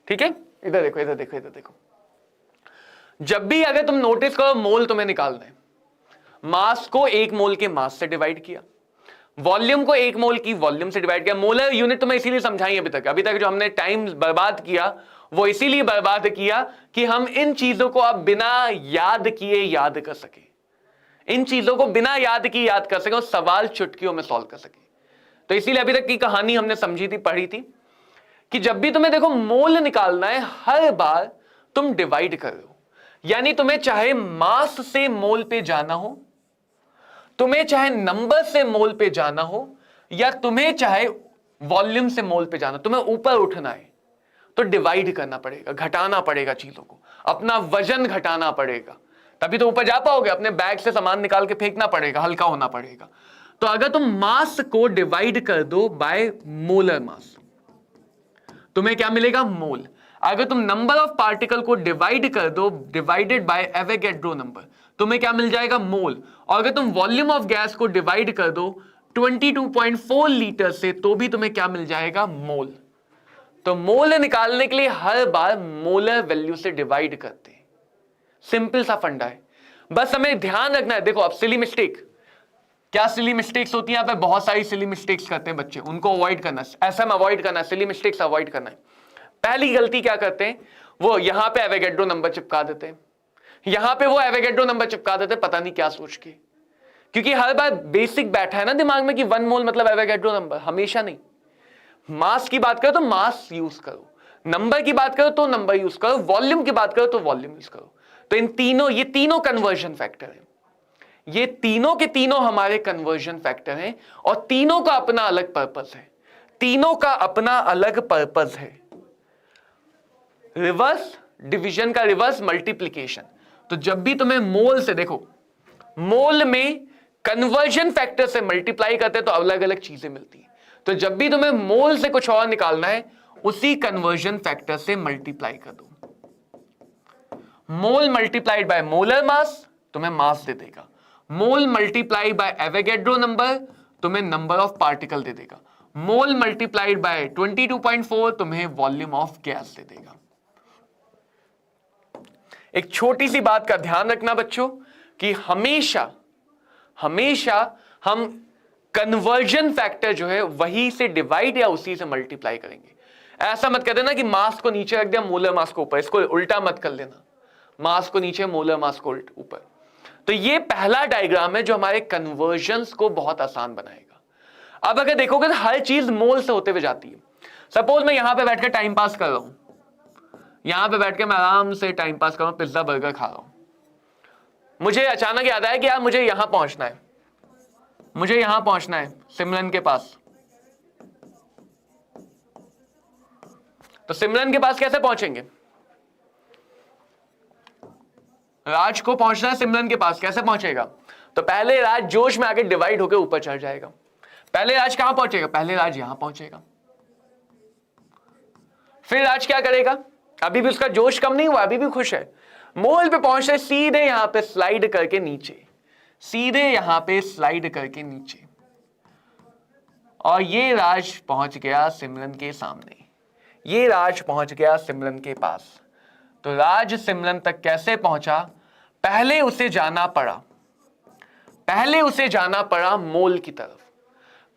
ठीक है, इधर देखो, इधर देखो, इधर देखो। जब भी अगर तुम नोटिस करो मोल तुम्हें निकालना है, मास को 1 मोल के मास से डिवाइड किया, वॉल्यूम को 1 मोल की वॉल्यूम से डिवाइड किया। मोलर यूनिट तुम्हें इसीलिए समझाई अभी तक जो हमने टाइम बर्बाद किया वो इसीलिए बर्बाद किया कि हम इन चीजों को अब बिना याद किए याद कर सके, इन चीजों को बिना याद किए याद कर सके और सवाल चुटकियों में सॉल्व कर सके। तो इसीलिए अभी तक की कहानी हमने समझी थी, पढ़ी थी कि जब भी तुम्हें देखो मोल निकालना है, हर बार तुम डिवाइड करो। यानी तुम्हें चाहे मास से मोल पे जाना हो, तुम्हें चाहे नंबर से मोल पे जाना हो, या तुम्हें चाहे वॉल्यूम से मोल पे जाना, तुम्हें ऊपर उठना है तो डिवाइड करना पड़ेगा, घटाना पड़ेगा चीजों को, अपना वजन घटाना पड़ेगा, तभी तो ऊपर जा पाओगे। अपने बैग से सामान निकाल के फेंकना पड़ेगा, हल्का होना पड़ेगा। तो अगर तुम मास को डिवाइड कर दो बाय मोलर मास, तुम्हें क्या मिलेगा? मोल। अगर तुम नंबर ऑफ पार्टिकल को डिवाइड कर दो डिवाइडेड बाय एवोगैड्रो नंबर, तुम्हें क्या मिल जाएगा? मोल। और अगर तुम वॉल्यूम ऑफ गैस को डिवाइड कर दो 22.4 लीटर से, तो भी तुम्हें क्या मिल जाएगा? मोल। तो मोल निकालने के लिए हर बार मोलर वैल्यू से डिवाइड करते हैं। सिंपल सा फंडा है, बस हमें ध्यान रखना है। देखो अब सिली मिस्टेक, क्या सिली मिस्टेक्स होती है? यहाँ पे बहुत सारी सिली मिस्टेक्स करते हैं बच्चे, उनको अवॉइड करना है, ऐसा में अवॉइड करना है, सिली मिस्टेक्स अवॉइड करना है। पहली गलती क्या करते हैं, वो यहां पे एवोगैड्रो नंबर चिपका देते हैं, यहां पे वो एवोगैड्रो नंबर चिपका देते हैं, पता नहीं क्या सोच के, क्योंकि हर बार बेसिक बैठा है ना दिमाग में कि 1 मोल मतलब एवोगैड्रो नंबर, हमेशा नहीं। मास की बात करो तो मास यूज करो, नंबर की बात करो तो नंबर यूज करो, वॉल्यूम की बात करो तो वॉल्यूम यूज करो। तो इन तीनों, ये तीनों कन्वर्जन फैक्टर है, ये तीनों के तीनों हमारे कन्वर्जन फैक्टर हैं, और तीनों का अपना अलग पर्पस है, तीनों का अपना अलग पर्पस है। रिवर्स डिवीजन का रिवर्स मल्टीप्लिकेशन। तो जब भी तुम्हें मोल से, देखो मोल में कन्वर्जन फैक्टर से मल्टीप्लाई करते तो अलग अलग चीजें मिलती हैं। तो जब भी तुम्हें मोल से कुछ और निकालना है, उसी कन्वर्जन फैक्टर से मल्टीप्लाई कर दो। मोल मल्टीप्लाइड बाय मोलर मास तुम्हें मास दे देगा, मोल मल्टीप्लाई बाय एवोगैड्रो नंबर तुम्हें नंबर ऑफ पार्टिकल दे देगा, मोल मल्टीप्लाइड बाय 22.4 तुम्हें वॉल्यूम ऑफ गैस दे देगा। एक छोटी सी बात का ध्यान रखना बच्चों कि हमेशा हमेशा हम कन्वर्जन फैक्टर जो है वही से डिवाइड या उसी से मल्टीप्लाई करेंगे। ऐसा मत कर देना कि मास को नीचे रख दिया, मोलर मास को ऊपर, इसको उल्टा मत कर लेना, मास को नीचे मोलर मास को ऊपर। तो ये पहला डायग्राम है जो हमारे कन्वर्जन्स को बहुत आसान बनाएगा। अब अगर देखोगे तो हर चीज मोल से होते हुए जाती है। सपोज मैं यहां पे बैठकर टाइम पास कर रहा हूं, यहां पे बैठ के मैं आराम से टाइम पास कर रहा हूं, पिज्जा बर्गर खा रहा हूं, मुझे अचानक याद आया कि यार मुझे यहां पहुंचना है, मुझे यहां पहुंचना है सिमरन के पास। तो सिमरन के पास कैसे पहुंचेंगे? राज को पहुंचना है सिमरन के पास, कैसे पहुंचेगा? तो पहले राज जोश में आके डिवाइड होकर ऊपर चढ़ जाएगा। पहले राज कहां पहुंचेगा? पहले राज यहां पहुंचेगा। फिर राज क्या करेगा? अभी भी उसका जोश कम नहीं हुआ, अभी भी खुश है, मोल पे पहुंच रहे, सीधे यहां पे स्लाइड करके नीचे, सीधे यहां पे स्लाइड करके नीचे, और ये राज पहुंच गया सिमरन के सामने, ये राज पहुंच गया सिमरन के पास। तो राज सिमरन तक कैसे पहुंचा? पहले उसे जाना पड़ा, पहले उसे जाना पड़ा मोल की तरफ।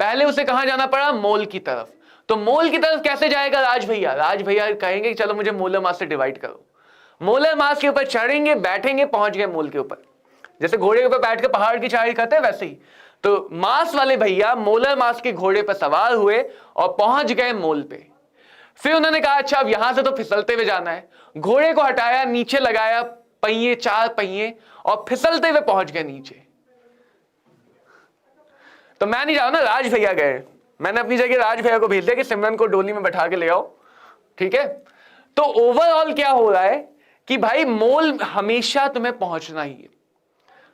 पहले उसे कहां जाना पड़ा? मोल की तरफ। तो मोल की तरफ कैसे जाएगा राज भैया? राज भैया कहेंगे कि चलो मुझे मोलर मास से डिवाइड करो, मोलर मास के ऊपर चढ़ेंगे, बैठेंगे, पहुंच गए मोल के ऊपर। जैसे घोड़े के ऊपर बैठ के पहाड़ की चढ़ाई करते हैं वैसे ही। तो मास वाले भैया मोलर मास के घोड़े पर सवार हुए और पहुंच गए मोल पे। फिर उन्होंने कहा अच्छा अब यहां से तो फिसलते हुए जाना है, घोड़े को हटाया, नीचे लगाया पहिए, 4 पहिए, और फिसलते हुए पहुंच गए नीचे। तो मैं नहीं जाऊं ना, राज भैया गए, मैंने अपनी जगह राज भैया को भेज दिया कि सिमरन को डोली में बैठा के ले आओ, ठीक है। तो ओवरऑल क्या हो रहा है कि भाई मोल हमेशा तुम्हें पहुंचना ही है,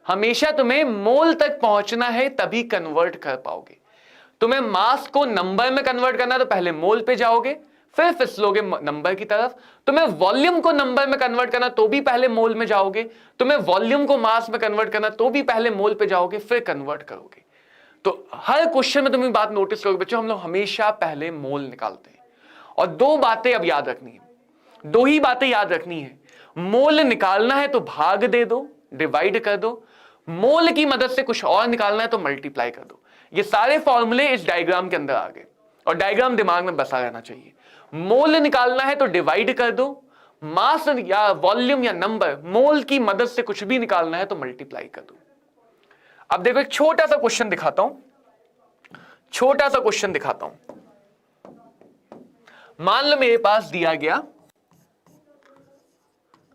हमेशा तुम्हें मोल तक पहुंचना है, तभी कन्वर्ट कर पाओगे। तुम्हें मास को नंबर में कन्वर्ट करना है तो पहले मोल पे जाओगे, फिर फिसलोगे नंबर की तरफ। तुम्हें वॉल्यूम को नंबर में कन्वर्ट करना तो भी पहले मोल में जाओगे, तुम्हें वॉल्यूम को मास में कन्वर्ट करना तो भी पहले मोल पे जाओगे, फिर कन्वर्ट करोगे। तो हर क्वेश्चन में तुम बात नोटिस करोगे बच्चों, हम लोग हमेशा पहले मोल निकालते हैं। और दो बातें अब याद रखनी है, दो ही बातें याद रखनी है। मोल निकालना है तो भाग दे दो, डिवाइड कर दो। मोल की मदद से कुछ और निकालना है तो मल्टीप्लाई कर दो। ये सारे फॉर्मूले इस डायग्राम के अंदर आ गए और डायग्राम दिमाग में बसा रहना चाहिए। मोल निकालना है तो डिवाइड कर दो, मास या वॉल्यूम या नंबर, मोल की मदद से कुछ भी निकालना है तो मल्टीप्लाई कर दो। अब देखो एक छोटा सा क्वेश्चन दिखाता हूं, छोटा सा क्वेश्चन दिखाता हूं। मान लो मेरे पास दिया गया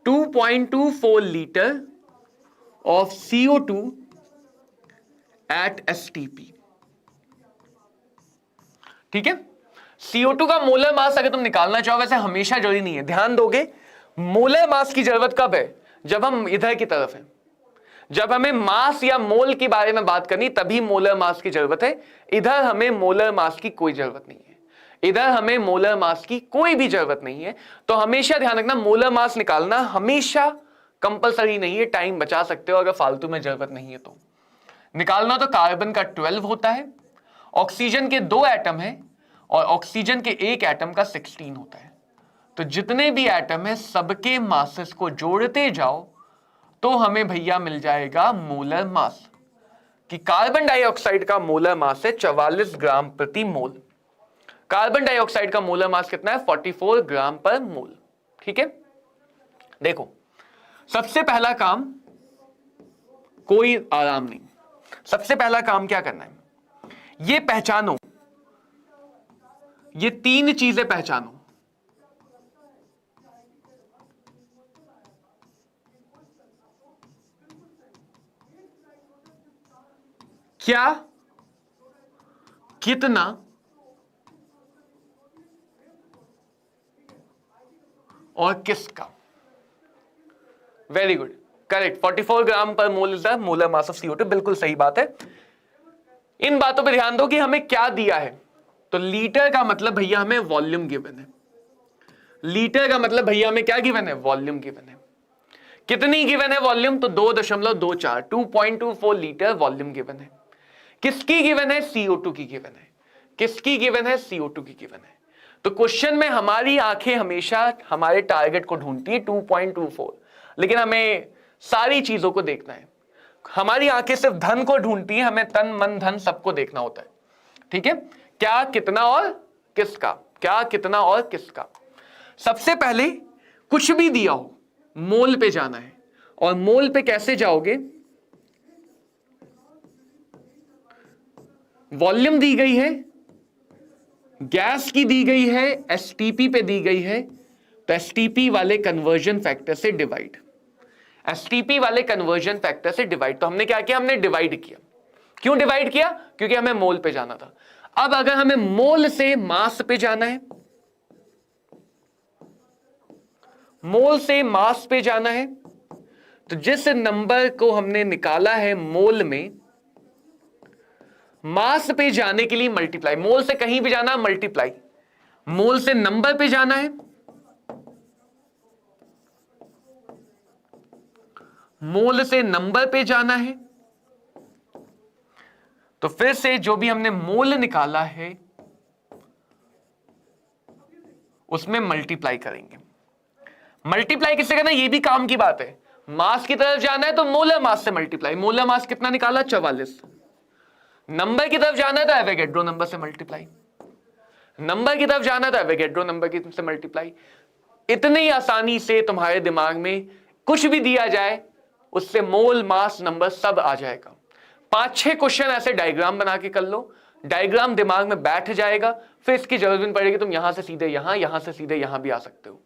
2.24 litre of CO2 eight STP। ठीक है, CO2 का मोलर मास अगर तुम निकालना चाहो, वैसे हमेशा जरूरी नहीं है, ध्यान दोगे मोलर मास की जरूरत कब है, जब हम इधर की तरफ हैं। जब हमें मास या मोल के बारे में बात करनी तभी मोलर मास की जरूरत है, इधर हमें मोलर मास की कोई जरूरत नहीं है, इधर हमें मोलर मास की कोई भी जरूरत नहीं है। तो हमेशा ध्यान रखना, मोलर मास निकालना हमेशा कंपलसरी नहीं है, टाइम बचा सकते हो अगर फालतू में जरूरत नहीं है तो। निकालना तो कार्बन का 12 होता है, ऑक्सीजन के 2 एटम है और ऑक्सीजन के 1 एटम का 16 होता है। तो जितने भी एटम है सबके मासेस को जोड़ते जाओ तो हमें भैया मिल जाएगा मोलर मास, कि कार्बन डाइऑक्साइड का मोलर मास है 44 ग्राम प्रति मोल। कार्बन डाइऑक्साइड का मोलर मास कितना है, 44 ग्राम पर मोल। ठीक है, देखो सबसे पहला काम, कोई आराम नहीं, सबसे पहला काम क्या करना है, ये पहचानो, ये 3 चीजें पहचानो। क्या, कितना और किसका। वेरी गुड, करेक्ट, 44 ग्राम पर mole is the molar mass of CO2, बिल्कुल सही बात है। इन बातों पे ध्यान दो कि हमें क्या दिया है। तो लीटर का मतलब भैया हमें वॉल्यूम गिवन है, लीटर का मतलब भैया हमें क्या गिवन है, वॉल्यूम गिवन है। कितनी गिवन है वॉल्यूम, तो 2.24, 2.24 लीटर वॉल्यूम गिवन है। किसकी गिवन है, CO2 की गिवन है। किसकी गिवन है, CO2 की गिवन है। तो क्वेश्चन में हमारी आंखें हमेशा हमारे टारगेट को ढूंढती है 2.24, लेकिन हमें सारी चीजों को देखना है। हमारी आंखें सिर्फ धन को ढूंढती है, हमें तन मन धन सबको देखना होता है। ठीक है, क्या, कितना और किसका, क्या, कितना और किसका। सबसे पहले कुछ भी दिया हो मोल पे जाना है, और मोल पे कैसे जाओगे, वॉल्यूम दी गई है, गैस की दी गई है, STP पे दी गई है, तो STP वाले कन्वर्जन फैक्टर से डिवाइड, STP वाले कन्वर्जन फैक्टर से डिवाइड। तो हमने क्या किया, हमने डिवाइड किया। क्यों डिवाइड किया, क्योंकि हमें मोल पे जाना था। अब अगर हमें मोल से मास पे जाना है, मोल से मास पे जाना है, तो जिस नंबर को हमने निकाला है मोल में, मास पे जाने के लिए मल्टीप्लाई, मोल से कहीं भी जाना मल्टीप्लाई, मोल से नंबर पे जाना है, मोल से नंबर पे जाना है, तो फिर से जो भी हमने मोल निकाला है उसमें मल्टीप्लाई करेंगे। मल्टीप्लाई किससे करना, ये भी काम की बात है। मास की तरफ जाना है तो मोलर मास से मल्टीप्लाई, मोलर मास कितना निकाला, 44। नंबर की तरफ जाना है तो एवोगैड्रो नंबर से मल्टीप्लाई, नंबर की तरफ जाना तो एवोगैड्रो नंबर की से मल्टीप्लाई। इतनी आसानी से तुम्हारे दिमाग में कुछ भी दिया जाए उससे मोल, मास, नंबर सब आ जाएगा। 5-6 क्वेश्चन ऐसे डायग्राम बना के कर लो, डायग्राम दिमाग में बैठ जाएगा, फिर इसकी जरूरत नहीं पड़ेगी तुम यहां से सीधे यहां, यहां से सीधे यहां भी आ सकते हो।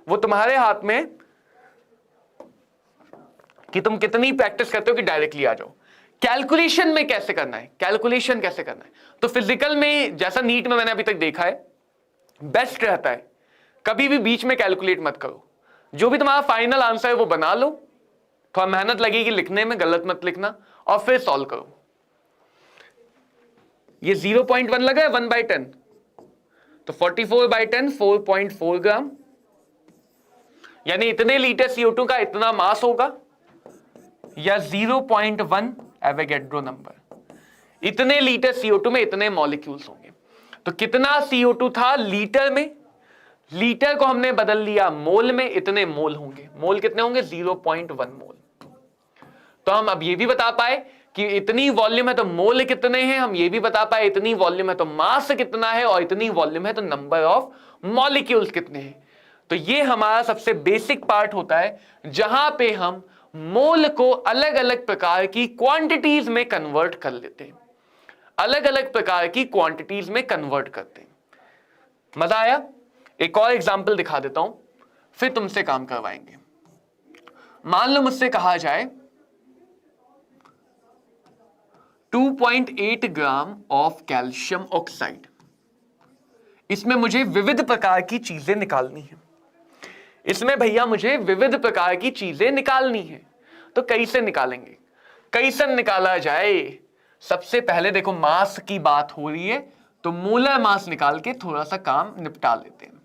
वो तुम्हारे हाथ में कि तुम कितनी प्रैक्टिस करते हो कि डायरेक्टली आ जाओ। कैलकुलेशन में कैसे करना है, कैलकुलेशन कैसे करना है, तो फिजिकल में जैसा नीट में मैंने अभी तक देखा है, बेस्ट रहता है कभी भी बीच में कैलकुलेट मत करो, जो भी तुम्हारा फाइनल आंसर है वो बना लो, थोड़ा मेहनत लगेगी लिखने में, गलत मत लिखना, और फिर सॉल्व करो। ये 0.1 लगा है 1/10, तो 44/10 4.4 ग्राम, यानी इतने लीटर CO2 का इतना मास होगा, या 0.1 एवोगैड्रो नंबर, इतने लीटर CO2 में इतने मॉलिक्यूल्स होंगे। तो कितना CO2 था लीटर में, लीटर को हमने बदल लिया मोल में, इतने मोल होंगे। मोल कितने होंगे? 0.1 मोल। तो हम अब ये भी बता पाए कि इतनी वॉल्यूम है तो मोल कितने हैं, हम ये भी बता पाए इतनी वॉल्यूम है तो मास कितना है, और इतनी वॉल्यूम है तो नंबर ऑफ मॉलिक्यूल्स कितने हैं। तो ये हमारा सबसे बेसिक पार्ट होता है, जहां पे हम मोल को अलग अलग प्रकार की क्वांटिटीज में कन्वर्ट कर लेते हैं, अलग अलग प्रकार की क्वांटिटीज में कन्वर्ट करते हैं। मजा आया? एक और एग्जांपल दिखा देता हूं, फिर तुमसे काम करवाएंगे। मान लो मुझसे कहा जाए 2.8 ग्राम ऑफ कैल्शियम ऑक्साइड, इसमें मुझे विविध प्रकार की चीजें निकालनी है, इसमें भैया मुझे विविध प्रकार की चीजें निकालनी है। तो कैसे निकालेंगे? कैसे निकाला जाए? सबसे पहले देखो, मास की बात हो रही है तो मोलर मास निकाल के थोड़ा सा काम निपटा लेते हैं।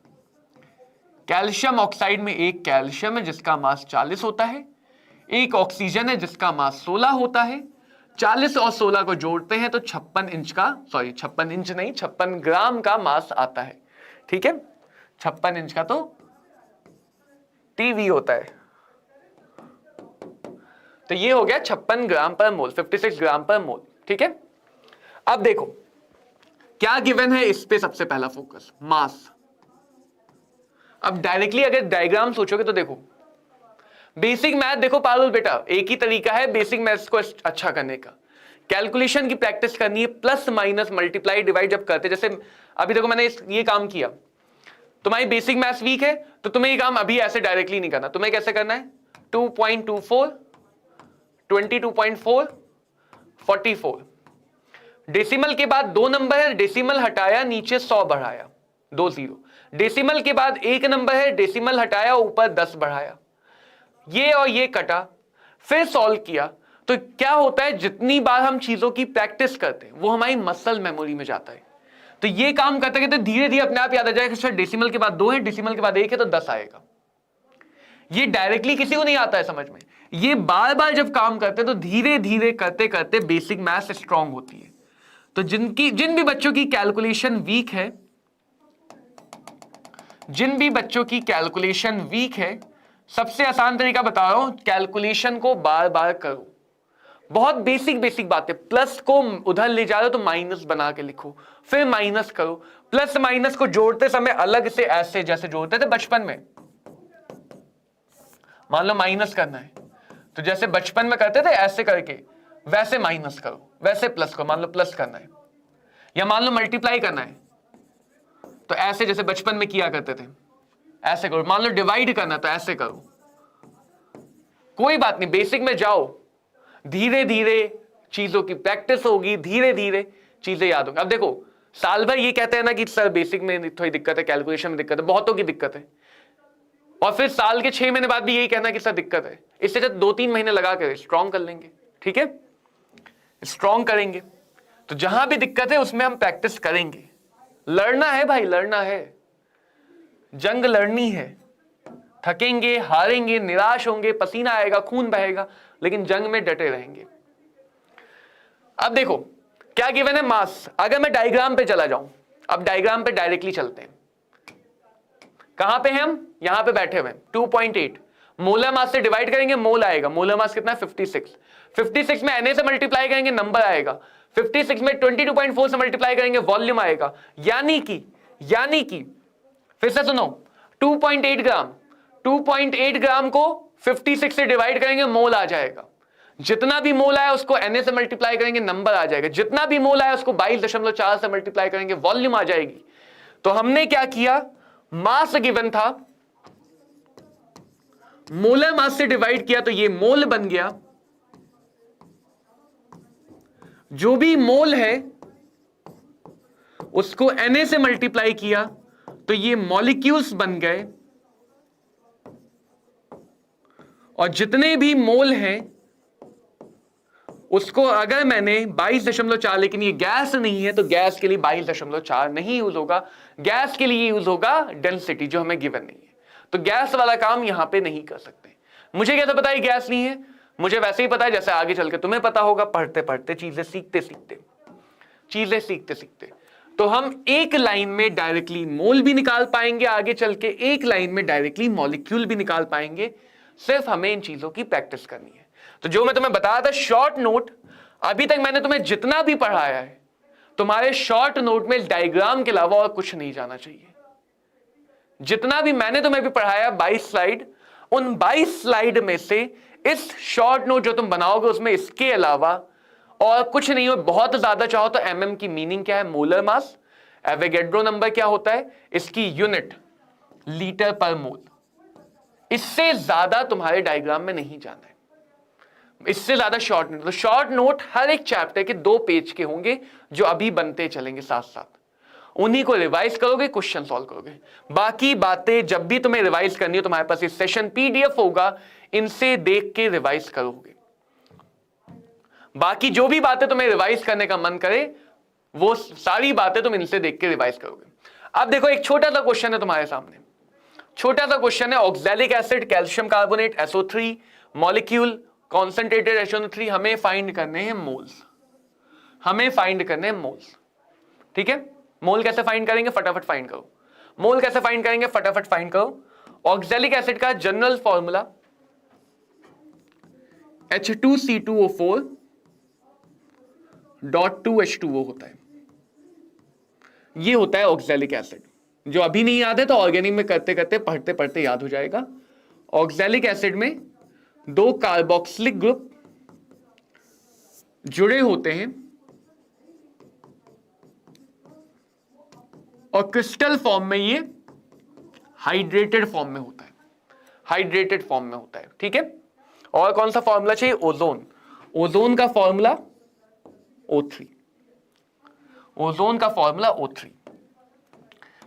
कैल्शियम ऑक्साइड में एक कैल्शियम है जिसका मास 40 होता है, एक ऑक्सीजन है जिसका मास 16 होता है। 40 और 16 को जोड़ते हैं तो 56 इंच का, सॉरी 56 इंच नहीं, 56 ग्राम का मास आता है। ठीक है, 56 इंच का तो टीवी होता है। तो ये हो गया 56 ग्राम पर मोल, 56 ग्राम पर मोल। ठीक है, अब देखो क्या गिवन है, इस पे सबसे पहला फोकस, मास। अब डायरेक्टली अगर डायग्राम सोचोगे तो देखो, बेसिक मैथ देखो पारुल बेटा, एक ही तरीका है बेसिक मैथ्स को अच्छा करने का। कैलकुलेशन की प्रैक्टिस करनी है, प्लस माइनस मल्टीप्लाई डिवाइड जब करते, जैसे अभी देखो मैंने ये काम किया, तुम्हारी बेसिक मैथ्स वीक है तो तुम्हें ये काम अभी ऐसे डायरेक्टली नहीं करना, तुम्हें कैसे करना है, 2.24 22.4 44, डेसिमल के बाद 2 नंबर है, डेसिमल हटाया नीचे 100 बढ़ाया 2 0, डेसिमल के बाद 1 नंबर है, डेसिमल हटाया ऊपर 10 बढ़ाया, ये और ये कटा, फिर सॉल्व किया। तो क्या होता है, जितनी बार हम चीजों की प्रैक्टिस करते हैं वो हमारी मसल मेमोरी में जाता है। तो ये काम करते करते धीरे धीरे अपने आप याद आ जाएगा, सर डेसिमल के बाद 2 है, डेसिमल के बाद 1 है तो 10 आएगा। ये डायरेक्टली किसी को नहीं आता है समझ में, ये बार बार जब काम करते हैं तो धीरे धीरे करते करते बेसिक मैथ्स स्ट्रांग होती है। तो जिन भी बच्चों की कैलकुलेशन वीक है, जिन भी बच्चों की कैलकुलेशन वीक है, सबसे आसान तरीका बता रहा हूं, कैलकुलेशन को बार बार करो। बहुत बेसिक बेसिक बातें, प्लस को उधर ले जा रहे हो तो माइनस बना के लिखो, फिर माइनस करो। प्लस माइनस को जोड़ते समय अलग से ऐसे जैसे जोड़ते थे बचपन में, मान लो माइनस करना है तो जैसे बचपन में करते थे ऐसे करके, वैसे माइनस करो, वैसे प्लस करो। मान लो प्लस करना है, या मान लो मल्टीप्लाई करना है तो ऐसे जैसे बचपन में किया करते थे ऐसे करो। मान लो डिवाइड करना तो ऐसे करो। कोई बात नहीं, बेसिक में जाओ, धीरे धीरे चीजों की प्रैक्टिस होगी, धीरे धीरे चीजें याद होंगी। अब देखो साल भर ये कहते हैं ना कि सर बेसिक में थोड़ी दिक्कत है, कैलकुलेशन में दिक्कत है, बहुतों की दिक्कत है, और फिर साल के 6 महीने बाद भी यही कहना कि सर दिक्कत है। इससे जब 2-3 महीने लगा कर स्ट्रॉन्ग कर लेंगे। ठीक है, स्ट्रॉन्ग करेंगे तो जहां भी दिक्कत है उसमें हम प्रैक्टिस करेंगे। लड़ना है भाई, लड़ना है, जंग लड़नी है। थकेंगे, हारेंगे, निराश होंगे, पसीना आएगा, खून बहेगा, लेकिन जंग में डटे रहेंगे। अब देखो क्या गिवन है, मास। अगर मैं डायग्राम पे चला जाऊं, अब डायग्राम पे डायरेक्टली चलते हैं। कहां पे हैं हम? यहां पे बैठे हुए हैं। 2.8 मोलर मास से डिवाइड करेंगे, मोल आएगा। मोलर मास कितना है? 56। 56 में Na से मल्टीप्लाई करेंगे, नंबर आएगा। 56 में 22.4 से मल्टीप्लाई करेंगे, वॉल्यूम आएगा। यानी कि फिर से सुनो, 2.8 ग्राम को 56 से डिवाइड करेंगे, मोल आ जाएगा। जितना भी मोल आया उसको Na से मल्टीप्लाई करेंगे, नंबर आ जाएगा। जितना भी मोल आया उसको 22.4 से मल्टीप्लाई करेंगे, वॉल्यूम आ जाएगी। तो हमने क्या किया, मास गिवन था, मोलर मास से डिवाइड किया तो ये मोल बन गया। जो भी मोल है उसको Na से मल्टीप्लाई किया तो तो ये मॉलिक्यूल्स बन गए और जितने भी मोल हैं उसको अगर मैंने 22.4, लेकिन ये गैस नहीं है तो गैस के लिए 22.4 नहीं यूज होगा, गैस के लिए यूज होगा डेंसिटी जो हमें गिवन नहीं है, तो गैस वाला काम यहां पे नहीं कर सकते। मुझे कैसे पता है गैस नहीं है? मुझे वैसे ही पता है जैसे आगे चल के तुम्हें पता होगा, पढ़ते पढ़ते चीजें सीखते सीखते तो हम एक लाइन में डायरेक्टली मोल भी निकाल पाएंगे, आगे चल के एक लाइन में डायरेक्टली मॉलिक्यूल भी निकाल पाएंगे, सिर्फ हमें इन चीजों की प्रैक्टिस करनी है। तो जो मैं तुम्हें बताया था शॉर्ट नोट, अभी तक मैंने तुम्हें जितना भी पढ़ाया है तुम्हारे शॉर्ट नोट में डायग्राम के अलावा और कुछ नहीं जाना चाहिए। जितना भी मैंने तुम्हें भी पढ़ाया 22 स्लाइड, उन 22 स्लाइड में से इस शॉर्ट नोट जो तुम बनाओगे उसमें इसके अलावा और कुछ नहीं हो। बहुत ज्यादा चाहो तो एमएम की मीनिंग क्या है, मोलर मास, एवोगैड्रो नंबर क्या होता है, इसकी यूनिट लीटर पर मोल, इससे ज्यादा तुम्हारे डायग्राम में नहीं जाना है, इससे ज्यादा शॉर्ट नोट। तो शॉर्ट नोट हर एक चैप्टर के 2 पेज के होंगे जो अभी बनते चलेंगे साथ साथ, उन्हीं को रिवाइज करोगे, क्वेश्चन सॉल्व करोगे। बाकी बातें जब भी तुम्हें रिवाइज करनी हो तुम्हारे पास ये सेशन पीडीएफ होगा, इनसे देख के रिवाइज करोगे। बाकी जो भी बातें तुम्हें रिवाइज करने का मन करे वो सारी बातें तुम इनसे देख के रिवाइज करोगे। अब देखो एक छोटा सा क्वेश्चन है तुम्हारे सामने, छोटा सा क्वेश्चन है, oxalic acid, calcium carbonate, SO3 molecule, concentrated HNO3, हमें फाइंड करने हैं मोल्स, हमें फाइंड करने हैं मोल्स। ठीक है, मोल कैसे फाइंड करेंगे, फटाफट फाइंड करो। मोल कैसे फाइंड करेंगे, फटाफट फाइंड करो। ऑक्सैलिक एसिड का जनरल फॉर्मूला H2CO4.2H2O होता है, ये होता है ऑक्सैलिक एसिड। जो अभी नहीं याद है तो ऑर्गेनिक में करते करते पढ़ते पढ़ते याद हो जाएगा। ऑक्सैलिक एसिड में 2 कार्बोक्सिलिक ग्रुप जुड़े होते हैं और क्रिस्टल फॉर्म में ये हाइड्रेटेड फॉर्म में होता है, हाइड्रेटेड फॉर्म में होता है। ठीक है, और कौन सा फॉर्मूला चाहिए, ओजोन, ओजोन का फॉर्मूला O3, ओजोन का फॉर्मूला O3।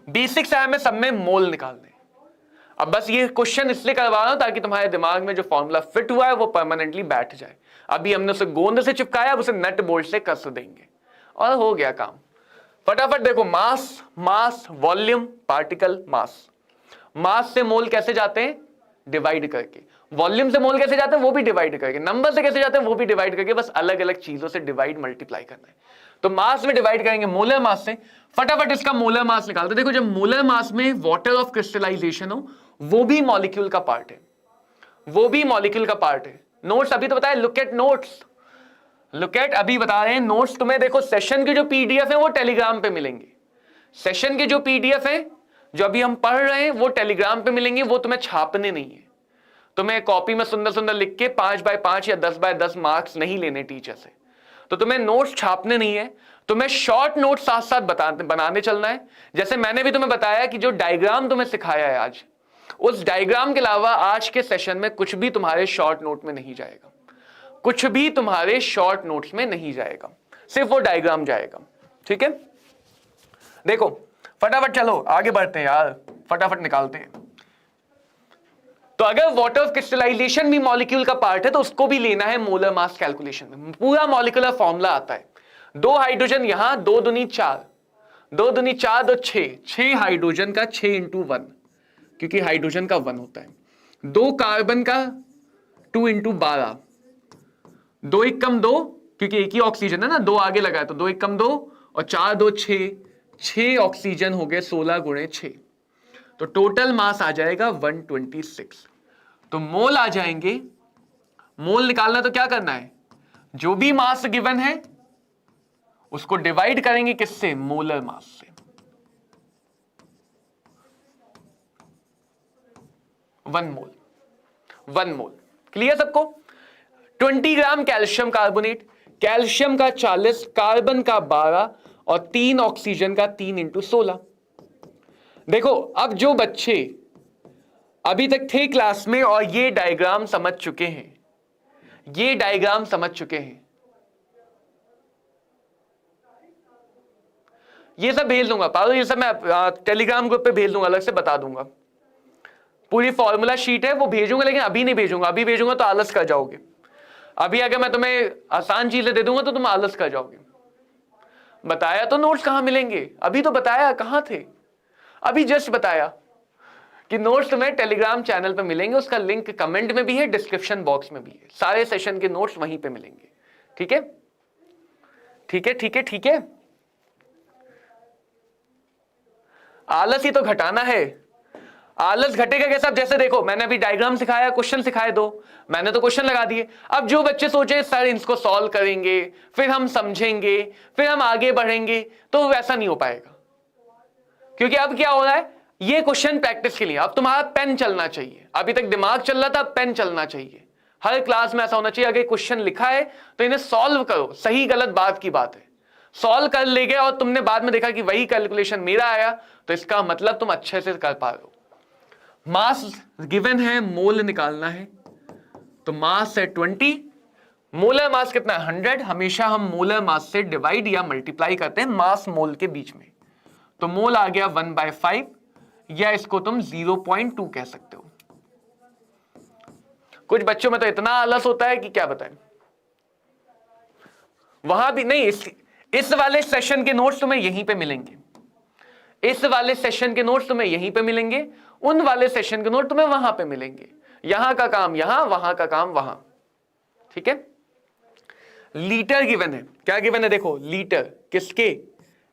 बेसिक्स है हमें सब में मोल निकालने। अब बस ये क्वेश्चन इसलिए करवा रहा हूं ताकि तुम्हारे दिमाग में जो फॉर्मूला फिट हुआ है वो परमानेंटली बैठ जाए। अभी हमने उसे गोंद से चिपकाया, अब उसे नट बोल्ट से कस देंगे और हो गया काम। फटाफट देखो, मास, मास, वॉल्यूम, पार्टिकल, मास। मास से मोल कैसे जाते हैं, डिवाइड करके। वॉल्यूम से मोल कैसे जाते हैं, वो भी डिवाइड करके। नंबर से कैसे जाते हैं, वो भी डिवाइड करके। बस अलग अलग चीजों से डिवाइड मल्टीप्लाई करना है। तो मास में डिवाइड करेंगे मोलर मास से। फटाफट इसका मोलर मास निकालते। देखो, जब मोलर मास में वाटर ऑफ क्रिस्टलाइजेशन हो, वो भी मॉलिक्यूल का पार्ट है, वो भी मॉलिक्यूल का पार्ट है। नोट्स अभी तो बताया, look at notes, look at, अभी बता रहे हैं नोट्स तुम्हें। देखो, सेशन के जो पीडीएफ है वो टेलीग्राम पे मिलेंगे। सेशन के जो पीडीएफ है जो अभी हम पढ़ रहे हैं वो टेलीग्राम पे मिलेंगे, वो तुम्हें छापने नहीं है। तुम्हें कॉपी में सुंदर सुंदर लिख के 5x5 या 10x10 मार्क्स नहीं लेने टीचर से। तो तुम्हें नोट्स छापने नहीं है, तुम्हें शॉर्ट नोट साथ साथ बनाने चलना है। जैसे मैंने भी तुम्हें बताया कि जो डायग्राम तुम्हें सिखाया है आज, उस डायग्राम के अलावा आज के सेशन में कुछ भी तुम्हारे शॉर्ट नोट में नहीं जाएगा, कुछ भी तुम्हारे शॉर्ट नोट्स में नहीं जाएगा, सिर्फ वो डायग्राम जाएगा। ठीक है, देखो फटाफट चलो आगे बढ़ते हैं यार, फटाफट निकालते हैं। तो अगर वाटर ऑफ क्रिस्टलाइजेशन भी मॉलिक्यूल का पार्ट है तो उसको भी लेना है मोलर मास कैलकुलेशन में। पूरा मॉलिक्यूलर फॉर्मूला आता है। 2 हाइड्रोजन यहां, 2 दूनी 4, 2 दूनी 4, 2 6 हाइड्रोजन का 6 × 1, क्योंकि हाइड्रोजन का 1 होता है। 2 कार्बन का 2 × 12, 2 1 कम 2, क्योंकि एक ही ऑक्सीजन है ना, 2 आगे लगाया तो 2 1 कम 2 और 4 2 6 ऑक्सीजन हो गए 16 × 6, तो टोटल मास आ जाएगा 126। तो मोल आ जाएंगे। मोल निकालना तो क्या करना है, जो भी मास गिवन है उसको डिवाइड करेंगे किससे, मोलर मास से। 1 मोल, 1 मोल। क्लियर सबको। 20 ग्राम कैल्शियम कार्बोनेट, कैल्शियम का 40, कार्बन का 12 और 3 ऑक्सीजन का 3 × 16। देखो, अब जो बच्चे अभी तक थे क्लास में और ये डायग्राम समझ चुके हैं, ये डायग्राम समझ चुके हैं, ये सब भेज दूंगा पागल, ये सब मैं टेलीग्राम ग्रुप पे भेज दूंगा, अलग से बता दूंगा। पूरी फॉर्मूला शीट है वो भेजूंगा, लेकिन अभी नहीं भेजूंगा, अभी भेजूंगा तो आलस कर जाओगे। अभी अगर मैं तुम्हें आसान चीजें दे दूंगा तो तुम आलस कर जाओगे। बताया तो नोट्स कहां मिलेंगे, अभी तो बताया कहां थे, अभी जस्ट बताया कि नोट्स तुम्हें टेलीग्राम चैनल पे मिलेंगे, उसका लिंक कमेंट में भी है, डिस्क्रिप्शन बॉक्स में भी है, सारे सेशन के नोट्स वहीं पे मिलेंगे। ठीक है ठीक है ठीक है ठीक है। आलस ही तो घटाना है। आलस घटेगा कैसे? अब जैसे देखो मैंने अभी डायग्राम सिखाया, क्वेश्चन सिखाए दो, मैंने तो क्वेश्चन लगा दिए। अब जो बच्चे सोचे सर इसको सॉल्व करेंगे, फिर हम समझेंगे, फिर हम आगे बढ़ेंगे, तो वैसा नहीं हो पाएगा। क्योंकि अब क्या हो रहा है, ये क्वेश्चन प्रैक्टिस के लिए अब तुम्हारा पेन चलना चाहिए। अभी तक दिमाग चल रहा था, अब पेन चलना चाहिए। हर क्लास में ऐसा होना चाहिए, अगर क्वेश्चन लिखा है तो इन्हें सॉल्व करो। सही गलत बात की बात है, सॉल्व कर ले गए और तुमने बाद में देखा कि वही कैलकुलेशन मेरा आया, तो इसका मतलब तुम अच्छे से कर पा रहे हो। मास गिवन है, मोल निकालना है, तो मास है 20, मोलर मास कितना है 100। हमेशा हम मोलर मास से डिवाइड या मल्टीप्लाई करते हैं मास मोल के बीच में, तो मोल आ गया 1/5, या इसको तुम 0.2 कह सकते हो। कुछ बच्चों में तो इतना आलस होता है कि क्या बताएं। वहां भी नहीं, इस वाले सेशन के नोट्स तुम्हें यहीं पे मिलेंगे, इस वाले सेशन के नोट्स तुम्हें यहीं पे मिलेंगे, उन वाले सेशन के नोट तुम्हें वहां पे मिलेंगे। यहां का काम यहां, वहां का काम वहां। ठीक है। लीटर गिवन है, क्या गिवन है देखो, लीटर किसके,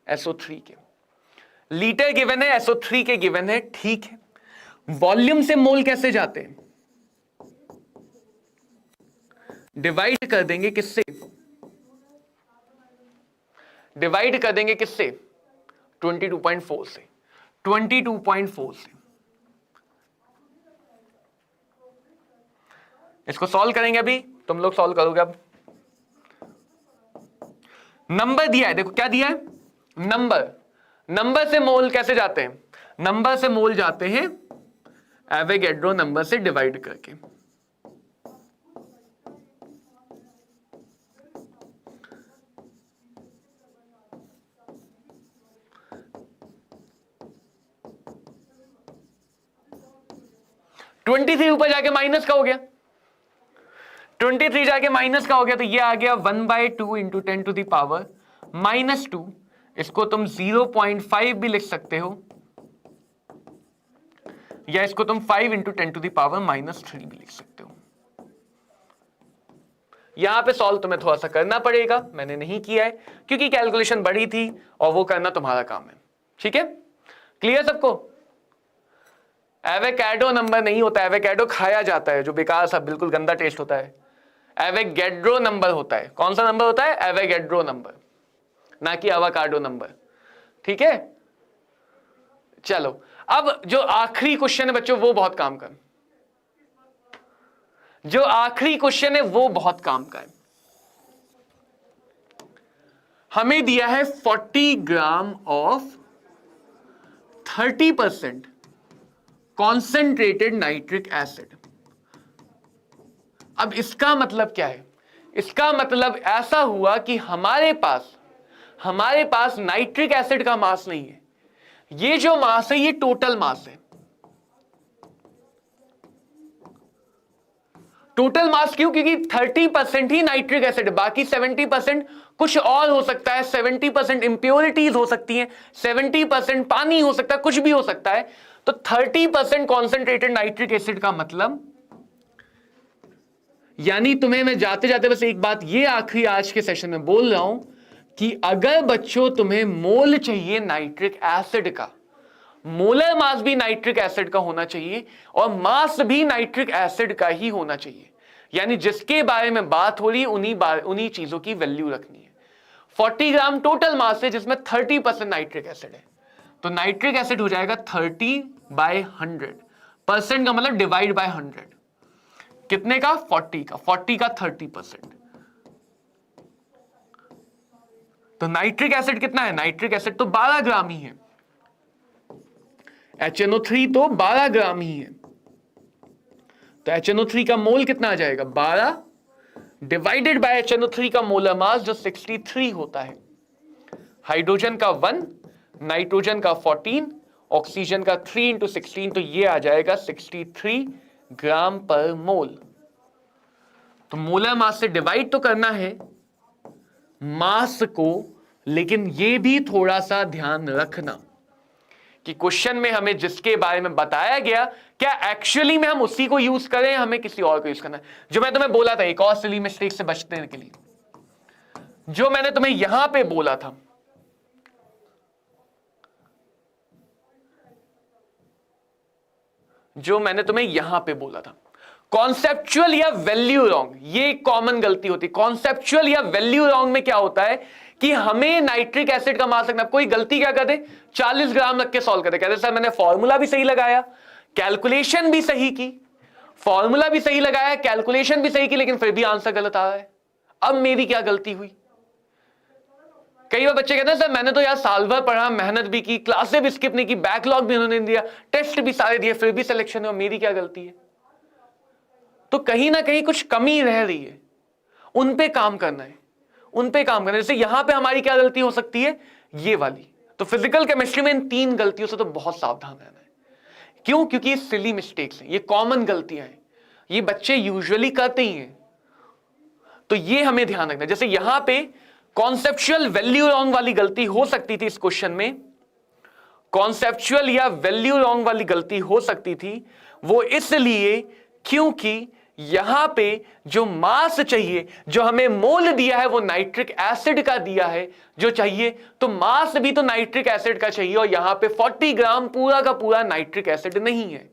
SO3 के। लीटर गिवन है, SO3 के गिवन है, ठीक है। वॉल्यूम से मोल कैसे जाते हैं, डिवाइड कर देंगे किससे, डिवाइड कर देंगे किससे, 22.4 से, 22.4 से। इसको सॉल्व करेंगे, अभी तुम लोग सॉल्व करोगे। अब नंबर दिया है, देखो क्या दिया है, नंबर। नंबर से मोल कैसे जाते हैं, नंबर से मोल जाते हैं एवोगैड्रो नंबर से डिवाइड करके। (23) ऊपर जाके माइनस का हो गया, 23 जाके माइनस का हो गया, तो ये आ गया 1/2 इंटू 10 टू द पावर -2। इसको तुम 0.5 भी लिख सकते हो, या इसको तुम 5 इंटू 10 टू द पावर -3 भी लिख सकते हो। यहां पे सॉल्व तुम्हें थोड़ा सा करना पड़ेगा, मैंने नहीं किया है क्योंकि कैलकुलेशन बड़ी थी और वो करना तुम्हारा काम है। ठीक है, क्लियर सबको। एवोकैडो नंबर नहीं होता, एवोकैडो खाया जाता है जो बेकार सा बिल्कुल गंदा टेस्ट होता है। एवोगैड्रो नंबर होता है। कौन सा नंबर होता है, एवोगैड्रो नंबर, ना कि एवोकाडो नंबर। ठीक है, चलो अब जो आखिरी क्वेश्चन है बच्चों वो बहुत काम का, जो आखिरी क्वेश्चन है वो बहुत काम का है। हमें दिया है 40 gram of 30% concentrated nitric acid. अब इसका मतलब क्या है, इसका मतलब ऐसा हुआ कि हमारे पास नाइट्रिक एसिड का मास नहीं है। ये जो मास है ये टोटल मास है। टोटल मास क्यों, क्योंकि 30% ही नाइट्रिक एसिड है, बाकी 70% कुछ और हो सकता है, 70% इंप्योरिटीज हो सकती हैं, 70% पानी हो सकता है, कुछ भी हो सकता है। तो 30% कॉन्सेंट्रेटेड नाइट्रिक एसिड का मतलब, यानी तुम्हें मैं जाते जाते बस एक बात ये आखिरी आज के सेशन में बोल रहा हूं कि अगर बच्चों तुम्हें मोल चाहिए नाइट्रिक एसिड का, मोलर मास भी नाइट्रिक एसिड का होना चाहिए और मास भी नाइट्रिक एसिड का ही होना चाहिए। यानी जिसके बारे में बात हो रही उन्हीं चीजों की वैल्यू रखनी है। 40 ग्राम टोटल मास है जिसमें 30% नाइट्रिक एसिड है, तो नाइट्रिक एसिड हो जाएगा 30/100। परसेंट का मतलब डिवाइड बाय 100। कितने का, 40 का, 40 का 30%। तो नाइट्रिक एसिड कितना है, नाइट्रिक एसिड तो 12 ग्राम ही है, HNO3 तो 12 ग्राम ही है। तो HNO3 का मोल कितना आ जाएगा, 12 डिवाइडेड बाय HNO3 का मोलर मास जो 63 होता है। हाइड्रोजन का 1 नाइट्रोजन का 14, ऑक्सीजन का 3 इंटू 16, तो ये आ जाएगा 63 ग्राम पर मोल। तो मोलर मास से डिवाइड तो करना है मास को, लेकिन ये भी थोड़ा सा ध्यान रखना कि क्वेश्चन में हमें जिसके बारे में बताया गया क्या एक्चुअली में हम उसी को यूज करें, हमें किसी और को यूज करना है। जो मैं तुम्हें बोला था एक और सिली मिस्टेक से बचने के लिए, जो मैंने तुम्हें यहां पे बोला था, कॉन्सेप्चुअल या वैल्यू रॉन्ग, ये एक कॉमन गलती होती है। कॉन्सेप्चुअल या वैल्यू रॉन्ग में क्या होता है कि हमें नाइट्रिक एसिड का मास रखना, कोई गलती क्या करते 40 ग्राम रख के सॉल्व करते, कहते सर मैंने फॉर्मूला भी सही लगाया, कैलकुलेशन भी सही की, फॉर्मूला भी सही लगाया, कैलकुलेशन भी सही की, लेकिन फिर भी आंसर गलत आ रहा है, अब मेरी क्या गलती हुई। कई बार बच्चे कहते हैं सर मैंने तो यार साल भर पढ़ा, मेहनत भी की, क्लासें भी स्किप नहीं की, बैकलॉग भी उन्होंने दिया, टेस्ट भी सारे दिए, फिर भी सिलेक्शन हुआ, मेरी क्या गलती है। तो कहीं ना कहीं कुछ कमी रह रही है, उन पे काम करना है, उन पे काम करना है। जैसे यहां पे हमारी क्या गलती हो सकती है, ये वाली। तो फिजिकल केमिस्ट्री में इन 3 गलतियों से तो बहुत सावधान रहना है। क्यों? क्योंकि ये सिली मिस्टेक्स हैं, ये कॉमन गलतियां हैं, ये बच्चे यूजुअली करते ही हैं, तो ये हमें ध्यान रखना है। जैसे यहां पे कॉन्सेप्चुअल वैल्यू रॉन्ग वाली गलती हो सकती थी इस क्वेश्चन में, कॉन्सेप्चुअल या वैल्यू रॉन्ग वाली गलती हो सकती थी, वो इसलिए क्योंकि यहां पे जो मास चाहिए, जो हमें मोल दिया है वो नाइट्रिक एसिड का दिया है जो चाहिए, तो मास भी तो नाइट्रिक एसिड का चाहिए, और यहां पे 40 ग्राम पूरा का पूरा नाइट्रिक एसिड नहीं है।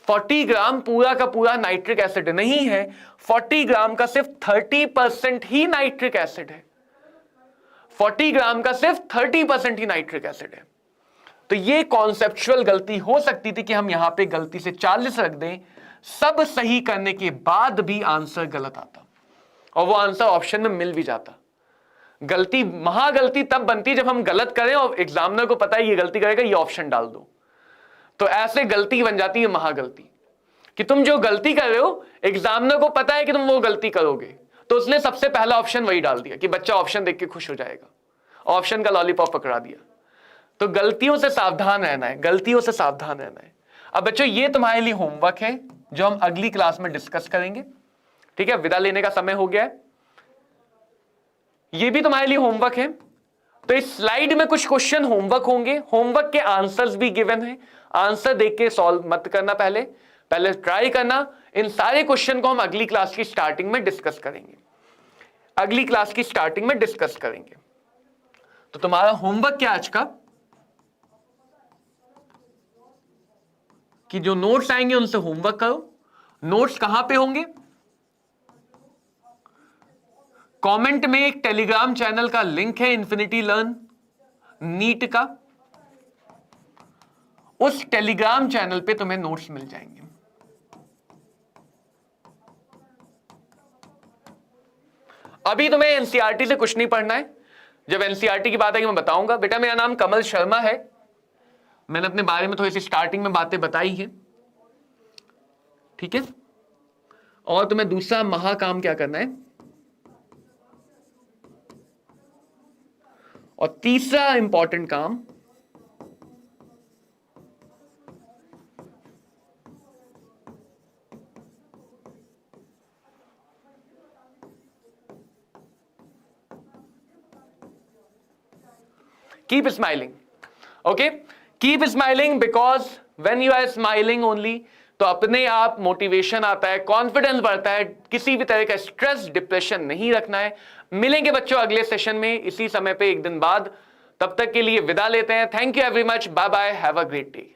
40 ग्राम पूरा का पूरा नाइट्रिक एसिड नहीं है, 40 ग्राम का सिर्फ 30% ही नाइट्रिक एसिड है, 40 ग्राम का सिर्फ 30% ही नाइट्रिक एसिड है। तो ये कॉन्सेप्चुअल गलती हो सकती थी कि हम यहां पे गलती से 40 रख दें, सब सही करने के बाद भी आंसर गलत आता, और वो आंसर ऑप्शन में मिल भी जाता। गलती, महागलती तब बनती जब हम गलत करें और एग्जामिनर को पता है ये गलती करेगा, ये ऑप्शन डाल दो, तो ऐसे गलती बन जाती है महागलती, कि तुम जो गलती कर रहे हो एग्जामिनर को पता है कि तुम वो गलती करोगे, तो उसने सबसे पहला ऑप्शन वही डाल दिया कि बच्चा ऑप्शन देख के खुश हो जाएगा, ऑप्शन का लॉलीपॉप पकड़ा दिया। तो गलतियों से सावधान रहना है, गलतियों से सावधान रहना है। अब बच्चों ये तुम्हारे लिए होमवर्क है जो हम अगली क्लास में डिस्कस करेंगे, ठीक है। विदा लेने का समय हो गया है, ये भी तुम्हारे लिए होमवर्क है। तो इस स्लाइड में कुछ क्वेश्चन होमवर्क होंगे, होमवर्क के आंसर्स भी गिवन है, आंसर देख के सॉल्व मत करना, पहले ट्राई करना। इन सारे क्वेश्चन को हम अगली क्लास की स्टार्टिंग में डिस्कस करेंगे, अगली क्लास की स्टार्टिंग में डिस्कस करेंगे। तो तुम्हारा होमवर्क क्या आज का, कि जो नोट्स आएंगे उनसे होमवर्क करो। नोट्स कहां पे होंगे, कमेंट में एक टेलीग्राम चैनल का लिंक है, इन्फिनिटी लर्न नीट का, उस टेलीग्राम चैनल पे तुम्हें नोट्स मिल जाएंगे। अभी तुम्हें एनसीईआरटी से कुछ नहीं पढ़ना है, जब एनसीईआरटी की बात आएगी मैं बताऊंगा। बेटा मेरा नाम कमल शर्मा है, मैंने अपने बारे में थोड़ी सी स्टार्टिंग में बातें बताई हैं, ठीक है। और तुम्हें दूसरा महाकाम क्या करना है, और तीसरा इंपॉर्टेंट काम keep smiling, okay, keep smiling because when you are smiling only तो अपने आप मोटिवेशन आता है, कॉन्फिडेंस बढ़ता है, किसी भी तरह का स्ट्रेस डिप्रेशन नहीं रखना है। मिलेंगे बच्चों अगले सेशन में इसी समय पे एक दिन बाद, तब तक के लिए विदा लेते हैं। Thank you every much, bye bye, have a great day.